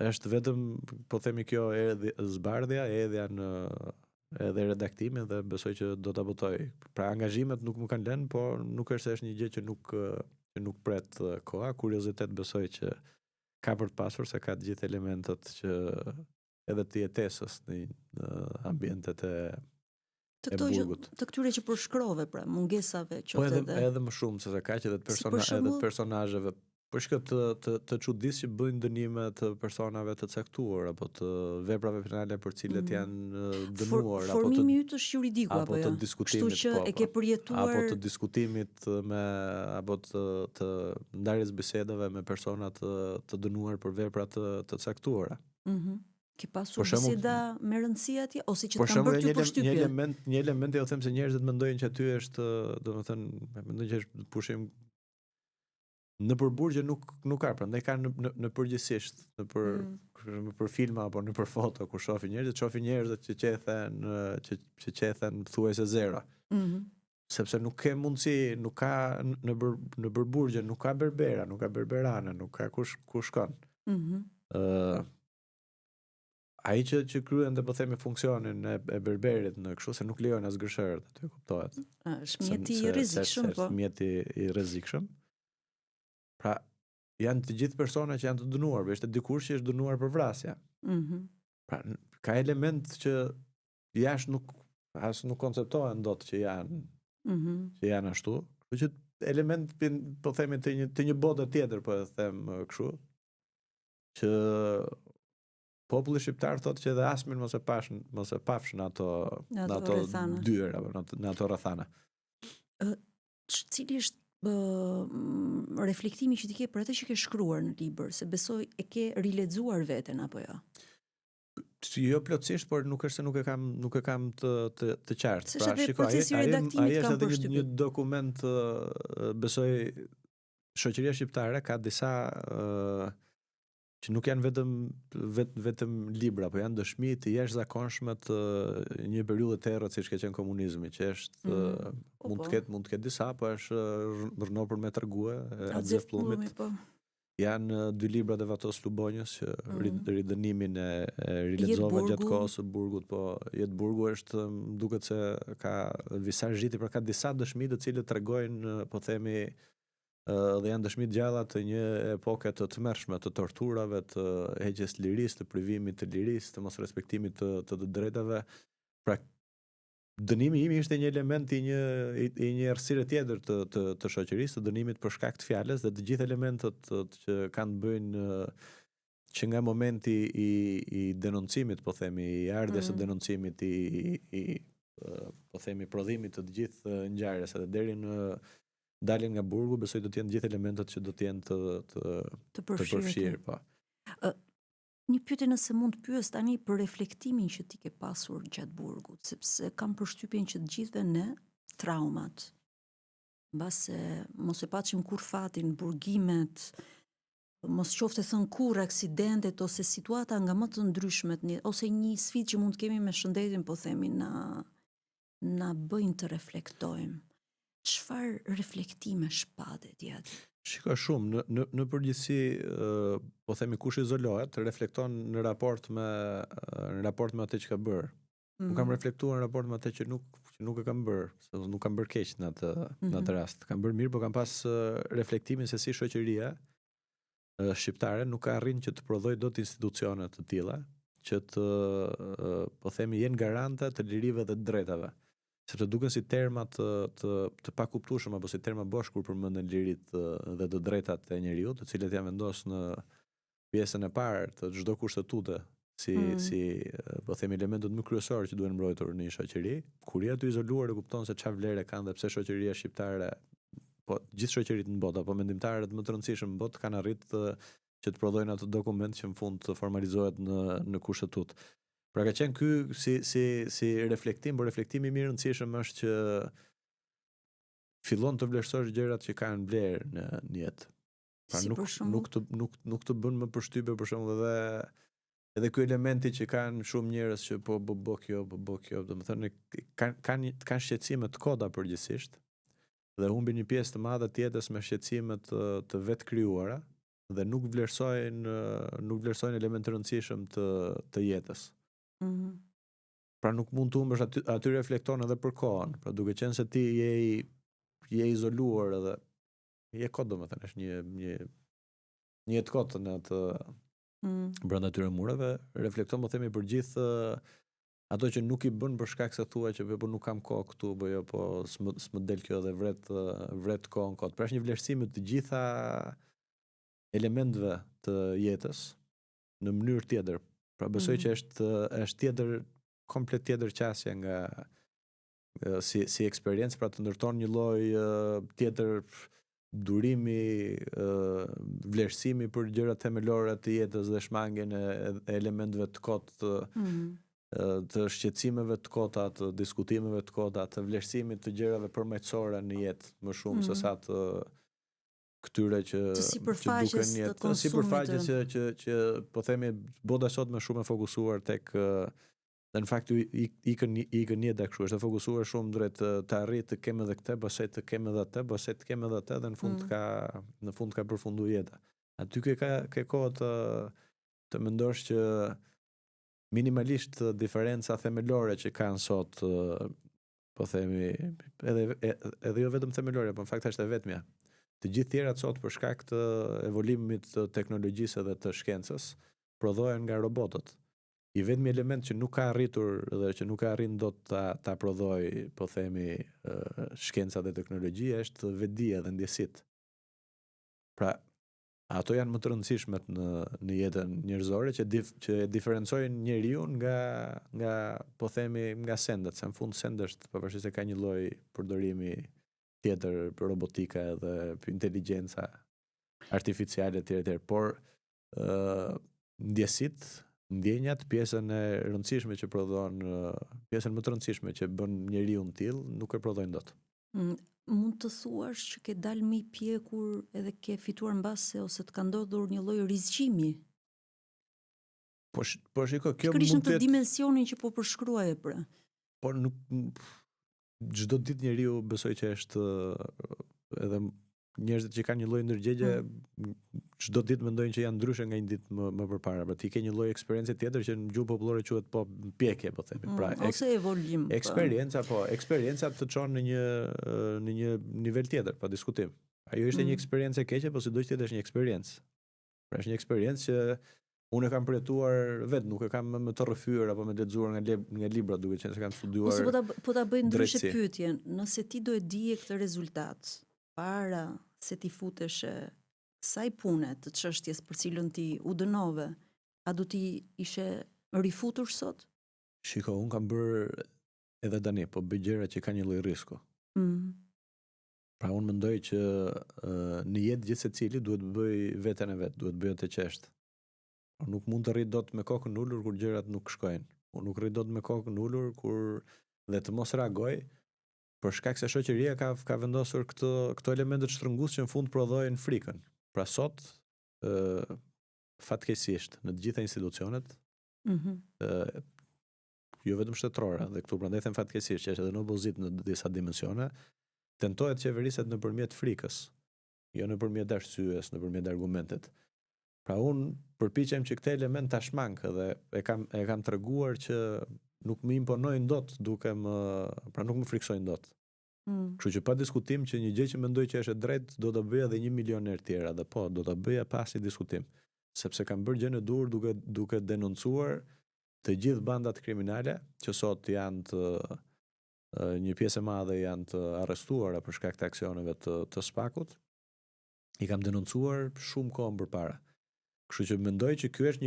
Është vetëm po themi kjo zbardhja, edhe redaktimi dhe besoj që do ta botoj. Pra angazhimet nuk më kanë lënë, por nuk është se është një gjë që nuk pret koha. Kuriozitet besoj që ka për të pasur, se ka të gjithë elementet që edhe të jetesës në ambientet e burgut. Të këtyre që përshkrove, pra, mungesave qoftë edhe më shumë se kaq edhe të personazheve. Po shkët të çuditshme që bëjnë dënime të personave të caktuar apo të veprave penale për cilet janë dënuar apo formimi yt është juridiku apo jo. Kështu që e ke përjetuar apo të diskutimit apo të ndarjes bisedave me persona të dënuar për vepra të caktuara. Ke pasur biseda me rëndësi atje ose që të kanë bërë ty përshtypje? Një element jo them se njerëzit mendojnë që aty është, domethënë, mendojnë që është pushim në përburgje nuk ka, prandaj ka në përgjithsisht, për filma apo në për foto kur shohin njerëzit që qethen thuajse zero. Sepse nuk ke mundësi, nuk ka në përburgje, nuk ka berbera, nuk ka berberane, nuk ka ku shkon. Ai që kryen dhe po themi funksionin e berberit në kështu, se nuk lejojnë as gërshërët, aty kuptohet. Është mjeti i rrezikshëm, po. Mjeti i rrezikshëm. Pra, janë të gjithë persona që janë të dënuar, është dikush që është dënuar për vrasje. Pra, ka element që jashtë nuk konceptohen dot që janë ashtu. Kështu që element po themi të një bote tjetër, po e them kështu, që populli shqiptar thotë që edhe asmin mos e pafshin ato rrethana. dyer apo në ato rrethana. Cili është reflektimi që ti ke për atë që ke shkruar në libër, se besoj e ke rilexuar veten apo jo? Jo plotësisht, por nuk është se nuk e kam të qartë. Se edhe procesi i redaktimit kam përshtypjen. Një dokument besoj shoqëria shqiptare ka disa që nuk janë vetëm libra, po janë dëshmi të jashtëzakonshme të një periudhe të errët siç ka qenë komunizmi, që është mund të ketë disa, po është rënopër me tregue Adzef Pllumit. Po. Janë dy librat e Vatos Lubonjës që ridënimin e rilexova gjatë kohës së burgut, po Jetë burgu është, më duket se ka visazhiti, pra ka disa dëshmi të cilët tregojnë, po themi, dhe janë dëshmi të gjalla të një epoke të tmerrshme të torturave, të heqjes lirisë, të privimit të lirisë, të mos respektimit të drejtave. Pra dënimi im ishte një element i një errësire tjetër të shoqërisë, të dënimit për shkak të fjalës dhe të gjithë elementet që kanë bëjnë që nga momenti i denoncimit, po themi, i ardhjes së denoncimit, po themi, prodhimit të gjithë ngjarjes edhe deri në daljen nga burgu, besoj do të jenë gjithë elementet që do të jenë të përfshirë, po. Një pyetje nëse mund të pyes tani për reflektimin që ti ke pasur gjatë burgut, sepse kam përshtypjen që të gjithëve ne traumat, mbase mos e paçim kur fatin, burgimet, mos qofte thënë kur aksidentet ose situata nga më të ndryshmet, ose një sfidë që mund të kemi me shëndetin, po themi, na bëjnë të reflektojmë. Çfarë reflektime shpate tjetër? Shiko, shumë, në përgjithësi, po themi, kush izolohet, reflekton në raport me atë që ka bërë. Nuk kam reflektuar në raport me atë që nuk e kam bërë, se nuk kam bërë keq në atë rast. Kam bërë mirë, por kam pas reflektimin se si shoqëria shqiptare nuk ka arrin që të prodhoj dot institucione të tilla që të, po themi, jenë garante të lirive dhe të drejtave. Sepse duken si terma të pakuptueshëm apo si terma bosh kur përmenden liritë dhe të drejtat e njeriut, të cilët janë vendosur në pjesën e parë të çdo kushtetute si po themi elementët më kryesorë që duhen mbrojtur në një shoqëri. Kur je aty izoluar e kupton se çfarë vlere kanë dhe pse shoqëria shqiptare, po gjithë shoqëritë në botë apo mendimtarët më të rëndësishëm në botë kanë arritur që të prodhojnë atë dokument që në fund të formalizohet në kushtetutë. Pra ka qenë ky si reflektim, por reflektimi më i rëndësishëm është që fillon të vlerësosh gjërat që kanë vlerë në jetë. Pra nuk të bën më përshtypje për shembull edhe ky elementi që kanë shumë njerëz që po kjo, domethënë kanë shqetësime të koda përgjithsisht dhe humbin një pjesë të madhe të jetës me shqetësime të vetë krijuara dhe nuk vlerësojnë element të rëndësishëm të jetës. Pra nuk mund të humbësh aty reflekton edhe për kohën, pra duke qenë se ti je izoluar edhe je kot, domethënë është një jetë kot në atë brenda atyre mureve, reflekton, po themi, për gjithë ato që nuk i bën për shkak se thua që po nuk kam kohë këtu, po s'më del kjo dhe vret kohën kot. Pra është një vlerësim të gjitha elementëve të jetës në mënyrë tjetër. Pra besoj që është komplet tjetër qasje nga si eksperiencë, pra të ndërton një lloj tjetër durimi, vlerësimi për gjërat themelore të jetës dhe shmangjen e elementëve të kotë, të shqetësimeve të kota, të diskutimeve të kota, të vlerësimit të gjërave përmbajtësore në jetë, më shumë se sa të këtyre që duken jetë, të sipërfaqes që po themi bota sot më shumë e fokusuar tek dhe në fakt ikën jeta kështu, është e fokusuar shumë drejt të arrit të kemë edhe këtë, pastaj të kemë edhe atë, pastaj të kemë edhe atë dhe në fund ka përfunduar jeta. Aty ke kohë të mendosh që minimalisht diferenca themelore që kanë sot, po themi, edhe jo vetëm themelore, po në fakt është e vetmja. Të gjithë tjerat sot për shkak të evolimit të teknologjisë dhe të shkencës prodhohen nga robotët. I vetmi element që nuk ka arritur dhe që nuk ka arrin dot ta prodhoj, po themi, shkenca dhe teknologjia është vetdia dhe ndjesitë. Pra Ato janë më të rëndësishmet në jetën njerëzore që e diferencojnë njeriu nga po themi nga sendet, se në fund send është pavarësisht se ka një lloj përdorimi tjetër për robotika edhe për inteligjenca artificiale etj. Por ndjenjat, pjesën e rëndësishme që prodhon, pjesën më të rëndësishme që bën njeriu till, nuk e prodhojnë dot. Mund të thuash që ke dalë më i pjekur edhe ke fituar mbase ose të ka ndodhur një lloj rizgjimi? Po shiko, kjo Pikërisht mund në të të dimensionin që po përshkruaje pra. por nuk çdo ditë njeriu besoj që është edhe njerëzit që kanë një lloj ndërgjegje çdo ditë mendojnë që janë ndryshe nga një ditë më përpara. Pra ti ke një lloj eksperiencë tjetër që në gjuhë popullore quhet pjekje, po themi. Pra ose evolim. Eksperienca të çon në një nivel tjetër, pa diskutim. Ajo ishte një eksperiencë e keqe, po sidoqë tjetër është një eksperiencë. Pra është një eksperiencë që unë e kam përjetuar vetë, nuk e kam me të rrëfyer apo me lexuar nga libra, duke qenë se kam studiuar. Ose po ta bëj ndryshe drejtësi. pyetjen, nëse ti do e dije këtë rezultat para se ti futesh kësaj pune të çështjes për cilën ti u dënove, a do ti ishe rifutur sot? Shiko, unë kam bërë edhe tani, po bëj gjëra që kanë një lloj risku. Pra unë mendoj që në jetë gjithë secili duhet bëj veten e vet, duhet bëj atë që është. Nuk mund të rri dot me kokën ulur kur gjërat nuk shkojnë. Unë nuk rri dot me kokën ulur kur dhe të mos reagoj, për shkak se shoqëria ka vendosur këto elemente të shtrëngues që në fund prodhojnë frikën. Pra sot fatkeqësisht në të gjitha institucionet, jo vetëm shtetërore, dhe këtu prandaj them fatkeqësisht që është edhe në opozitë në disa dimensione, tentohet qeveriset nëpërmjet frikës, jo nëpërmjet arsyes, nëpërmjet argumentet. Pra unë përpiqem që këtë element ta shmank dhe e kam treguar që nuk më imponojnë dot pra nuk më friksojnë dot. Kështu që pa diskutim që një gjë që mendoj që është e drejtë do ta bëja edhe 1 milion herë tjera, dhe po, do ta bëja pa asnjë diskutim, sepse kam bërë gjën e dur duke denoncuar të gjithë bandat kriminale që sot janë një pjesë e madhe janë të arrestuara për shkak të aksioneve të SPAK-ut. I kam denoncuar shumë kohë përpara. Kështu që mendoj që ky është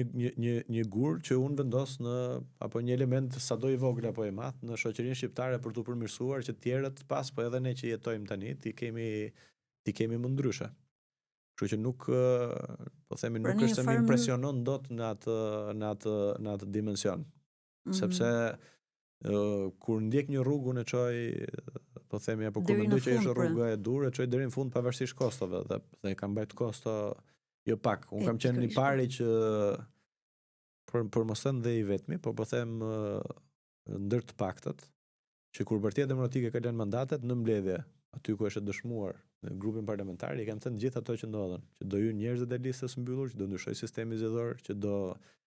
një gur që unë vendos apo një element sado i vogël apo i madh në shoqërinë shqiptare për t'u përmirësuar që tjerët pas, po edhe ne që jetojmë tani, ti kemi më ndryshe. Kështu që nuk po themi nuk është se më impresionon dot në atë dimension. Sepse kur ndjek një rrugë unë e çoj, po themi, apo kur mendoj që është rruga e dur, e çoj deri në fund pavarësisht kostove dhe kam mbajtur kosto jo pak. Unë kam qenë i pari që për mos thënë dhe i vetmi, po them ndër të paktët që kur Partia Demokratike ka lënë mandatet në mbledhje, aty ku është dëshmuar në grupin parlamentar, i kam thënë gjithë ato që ndodhen, që do hyn njerëzit e listës mbyllur, që do ndryshoj sistemi zgjedhor, që do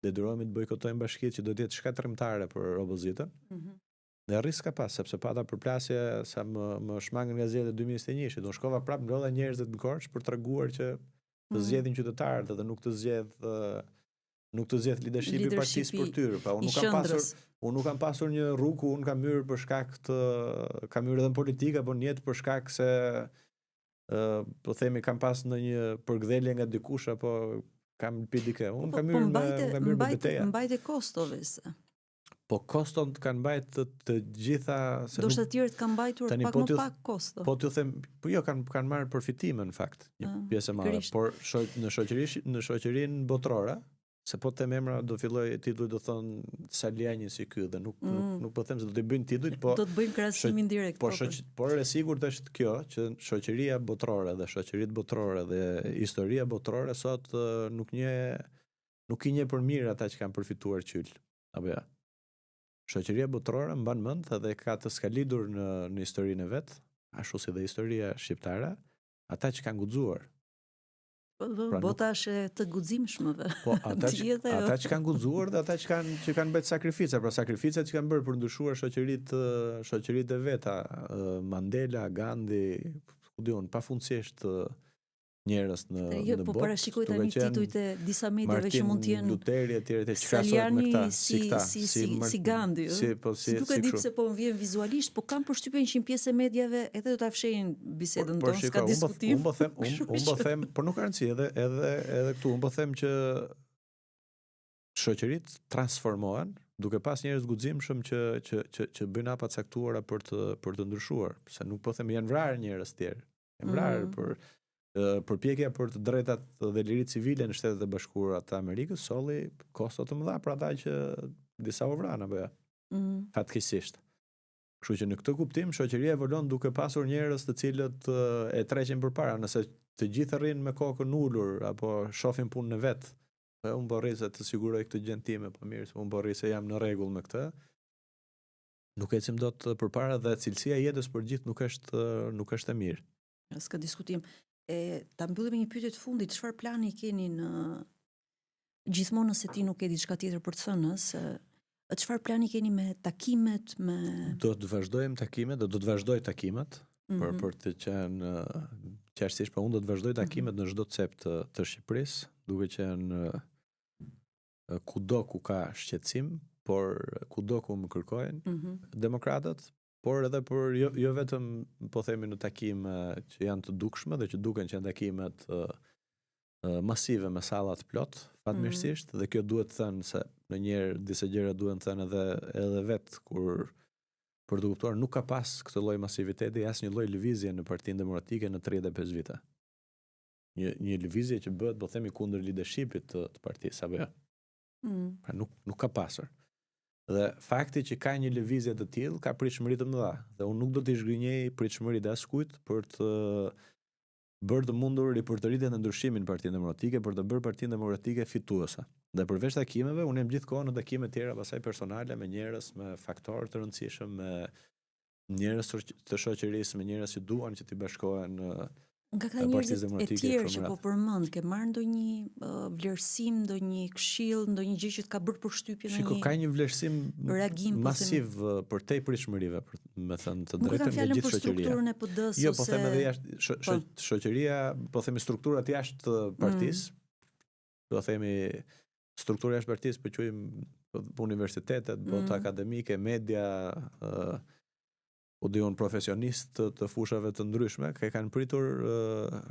detyrohemi të bojkotojmë bashkitë, që do të jetë shkatërrimtare për opozitën. Dhe arris ka pas, sepse pata përplasje sa më shmangën nga zgjedhjet e 2021-shit, unë shkova prapë ngrova njerëzit në Korçë për treguar që të zgjedhin qytetarët dhe nuk të zgjedh leadershipi i partisë për tyre. Pa unë nuk kam pasur një rrugë ku unë kam hyrë për shkak kam hyrë edhe në politikë apo në jetë për shkak se po themi kam pas ndonjë përgdhelje nga dikush apo kam pidike. Unë kam hyrë me betejë. Mbajtje kostove se. Po koston kanë mbajt të gjitha, do të tjerët kanë mbajtur pak më pak kosto. Po t'ju them, po jo kanë marrë përfitime në fakt, një pjesë e madhe, por në shoqërinë botërore, se po them emra do filloj titulli do thon Saliani si ky dhe nuk po them se do të bëjnë titujt, po do të bëjnë krahasimin direkt. Por e sigurt është kjo që shoqëria botërore dhe shoqëritë botërore dhe historia botërore sot nuk i njeh për mirë ata që kanë përfituar qyl. Apo ja. Shoqëria botërore mban mend edhe ka të skalidur në historinë e vet, ashtu si dhe historia shqiptare, ata që kanë guxuar. Bota është të guximshmëve. Po ata që kanë guxuar dhe ata që kanë bërë sakrifica, pra sakrificat që kanë bërë për ndryshuar shoqëritë e veta, Mandela, Gandhi, pafundësisht njerëz në Po botë. parashikoj tani titujt e disa mediave që mund të jenë Luteri etj etj çfarë me këta, si Gandhi, si nuk e di pse po më vjen vizualisht, po kam përshtypjen që një pjesë e mediave edhe do ta fshehin bisedën tonë, s'ka diskutim. Unë po them, por nuk ka rëndësi, edhe këtu unë po them që shoqëritë transformohen duke pas njerëz guximshëm që bëjnë hapa të caktuara për të ndryshuar, se nuk po them janë vrarë njerëz të tjerë. Janë vrarë përpjekja për të drejtat dhe liritë civile në Shtetet e Bashkuara të Amerikës solli kosto të mëdha për ata që disa u vranë apo jo. Fatkeqësisht. Kështu që në këtë kuptim shoqëria evolon duke pasur njerëz të cilët e treqin përpara, nëse të gjithë rrinë me kokën ulur apo shohin punën e vet. Unë po rri se të siguroj këtë gjën time, po mirë, unë po rri se jam në rregull me këtë. Nuk ecim dot përpara dhe cilësia e jetës për gjithë nuk është e mirë. S'ka diskutim. Ta mbyllim një pyetje të fundit, çfarë plani keni në gjithmonë nëse ti nuk ke diçka tjetër për të thënë, se çfarë plani keni me takimet, me Do të vazhdojmë takimet, do të vazhdoj takimet, për të qenë qartësisht, po unë do të vazhdoj takimet në çdo cep të Shqipërisë, duke qenë kudo ku ka shqetësim, por kudo ku më kërkojnë demokratët, por edhe për jo vetëm po themi në takime që janë të dukshme dhe që duken që janë takimet masive me sallat plot, fatmirësisht, dhe kjo duhet thënë se ndonjëherë disa gjëra duhen thënë edhe vet kur për të kuptuar nuk ka pas këtë lloj masiviteti asnjë lloj lëvizje në Partinë Demokratike në 35 vite. Një lëvizje që bëhet, po themi, kundër leadershipit të partisë apo jo. Pra nuk ka pasur. Dhe fakti që ka një lëvizje të tillë ka pritshmëri të mëdha, dhe unë nuk do t'i zhgënjej pritshmëritë e askujt për të bërë të mundur ripërtëritjen e ndryshimit në Partinë Demokratike, për të bërë Partinë Demokratike fituese. Dhe përveç takimeve, unë jam gjithkohë në takime tjera pasaj personale me njerëz, me faktorë të rëndësishëm, me njerëz të shoqërisë, me njerëz që duan që t'i bashkohen nga këta njerëz e tjerë që po përmend, ke marrë ndonjë vlerësim, ndonjë këshill, ndonjë gjë që të ka bërë përshtypje në një Shiko, ka një vlerësim reagim masiv për te pritshmërive, për me thënë të drejtën, nga gjithë shoqëria. Strukturën e PD-s jo, po them edhe jashtë shoqëria, po themi strukturat jashtë partisë, po themi struktura jashtë partisë, po quajmë universitetet, bota akademike, media, profesionistë të fushave të ndryshme, kanë pritur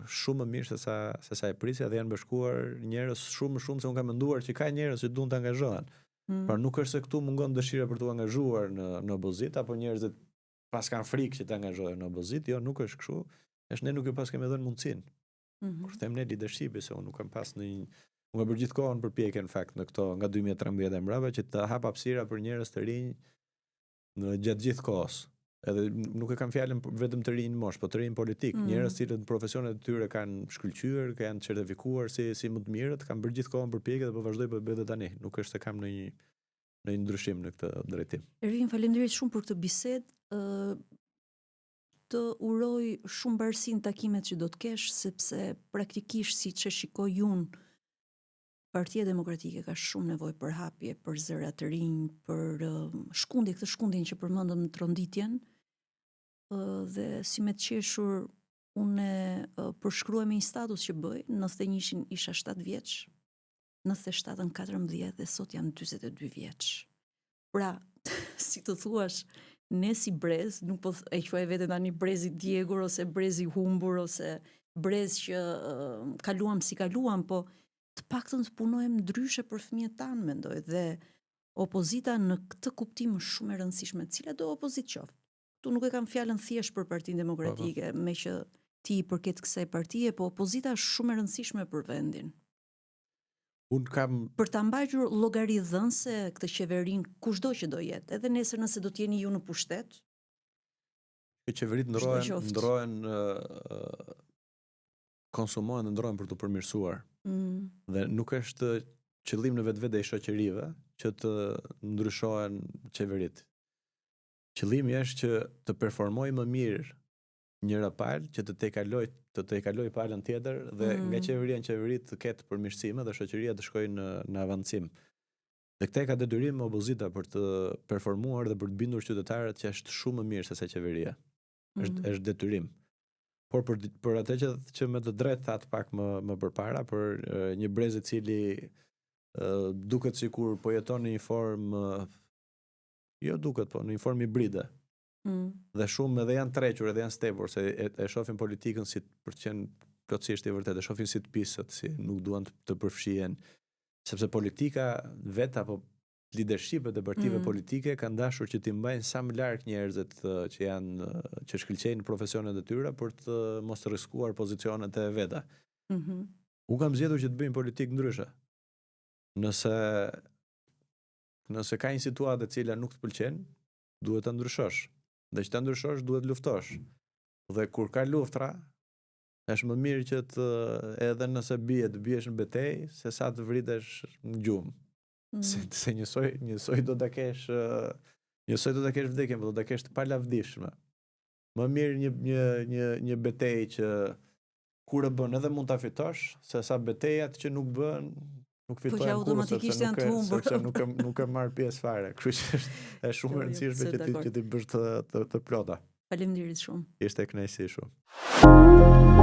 shumë më mirë se sa e prisja, dhe janë bashkuar njerëz shumë se unë kam menduar që ka njerëz që duan të angazhohen. Por nuk është se këtu mungon dëshira për të angazhuar në opozit, apo njerëzit pas kanë frikë që të angazhohen në opozit, jo, nuk është kështu. Është ne nuk e pas kemi dhënë mundësinë. Kur them ne leadershipi, se unë nuk kam pas unë kam bërë gjithkohën përpjekje në fakt në këto nga 2013 e mbrapa që të hap hapësira për njerëz të rinj në gjatë gjithë kohës. Edhe nuk e kam fjalën vetëm të rinj mosh, po të rinj politik, njerëz që në profesionet e tyre kanë shkëlqyer, kanë certifikuar si më të mirët, kanë bërë gjithkohën përpjekje dhe po vazhdoj të bëj edhe tani. Nuk është se kam në një ndryshim në këtë drejtim. Ervin, faleminderit shumë për këtë bisedë. Të uroj shumë barazi në takimet që do të kesh, sepse praktikisht siç e shikoj unë, Partia Demokratike ka shumë nevojë për hapje, për zëra të rinj, për këtë shkundjen që përmendëm në tronditjen. Dhe si me të qeshur, unë përshkruaj me një status që bëj, 91 isha 7 vjeç, 97-ën 14 dhe sot jam 42 vjeç. Pra, si të thuash, ne si brez, nuk po e quaj veten tani brezi djegur ose brezi humbur ose brez që kaluam si kaluam, po të paktën të punojmë ndryshe për fëmijët tanë, mendoj, dhe opozita në këtë kuptim është shumë e rëndësishme, cila do opozit qoftë. Tu nuk e kam fjalën thjesht për Partinë Demokratike, me që ti i përket kësaj partie, po opozita është shumë e rëndësishme për vendin. Unë kam për ta mbajtur llogaridhënse këtë qeverinë kushdo që do jetë, edhe nesër nëse do të jeni ju në pushtet. Qeveritë ndrohen konsumohen dhe ndrohen për të përmirësuar. Dhe nuk është qëllim në vetvete i shoqërive që të ndryshohen qeveritë. Qëllimi është që të performojë më mirë njëra palë, që të tejkaloj palën tjetër, dhe nga qeveria në qeveri të ketë përmirësime dhe shoqëria të shkojë në avancim. Dhe këtë ka detyrim opozita për të performuar dhe për të bindur qytetarët që është shumë më mirë se sa qeveria. Është detyrim. Por për atë që me të drejtë thatë pak më përpara, për një brez I cili duket sikur po jeton në një formë, jo duket, po në një formë hibride. Dhe shumë edhe janë trequr, edhe janë stepur, se e shohin politikën si për të qenë plotësisht I vërtetë, e shohin si të pisët, si nuk duan të përfshihen, sepse politika vetë apo leadershipet e partive politike kanë dashur që t'i mbajnë sa më larg njerëzit që shkëlqejnë profesionet e tyre për të mos rriskuar pozicionet e veta. U kam zgjedhur që të bëjmë politikë ndryshe. Nëse ka një situatë e cila nuk të pëlqen, duhet ta ndryshosh. Dhe që ta ndryshosh duhet luftosh. Dhe kur ka luftra, është më mirë që edhe nëse të biesh në betejë, se sa të vritesh në gjumë. Se njësoj do ta kesh vdekjen, po do ta kesh të palavdishme. Më mirë një betejë që kur e bën edhe mund ta fitosh, se sa betejat që nuk bën, nuk fitojnë kurrë, automatikisht janë të humbur. Sepse nuk e marr pjesë fare. Kështu që është shumë e rëndësishme që ti bësh të plota. Faleminderit shumë. Ishte kënaqësi shumë.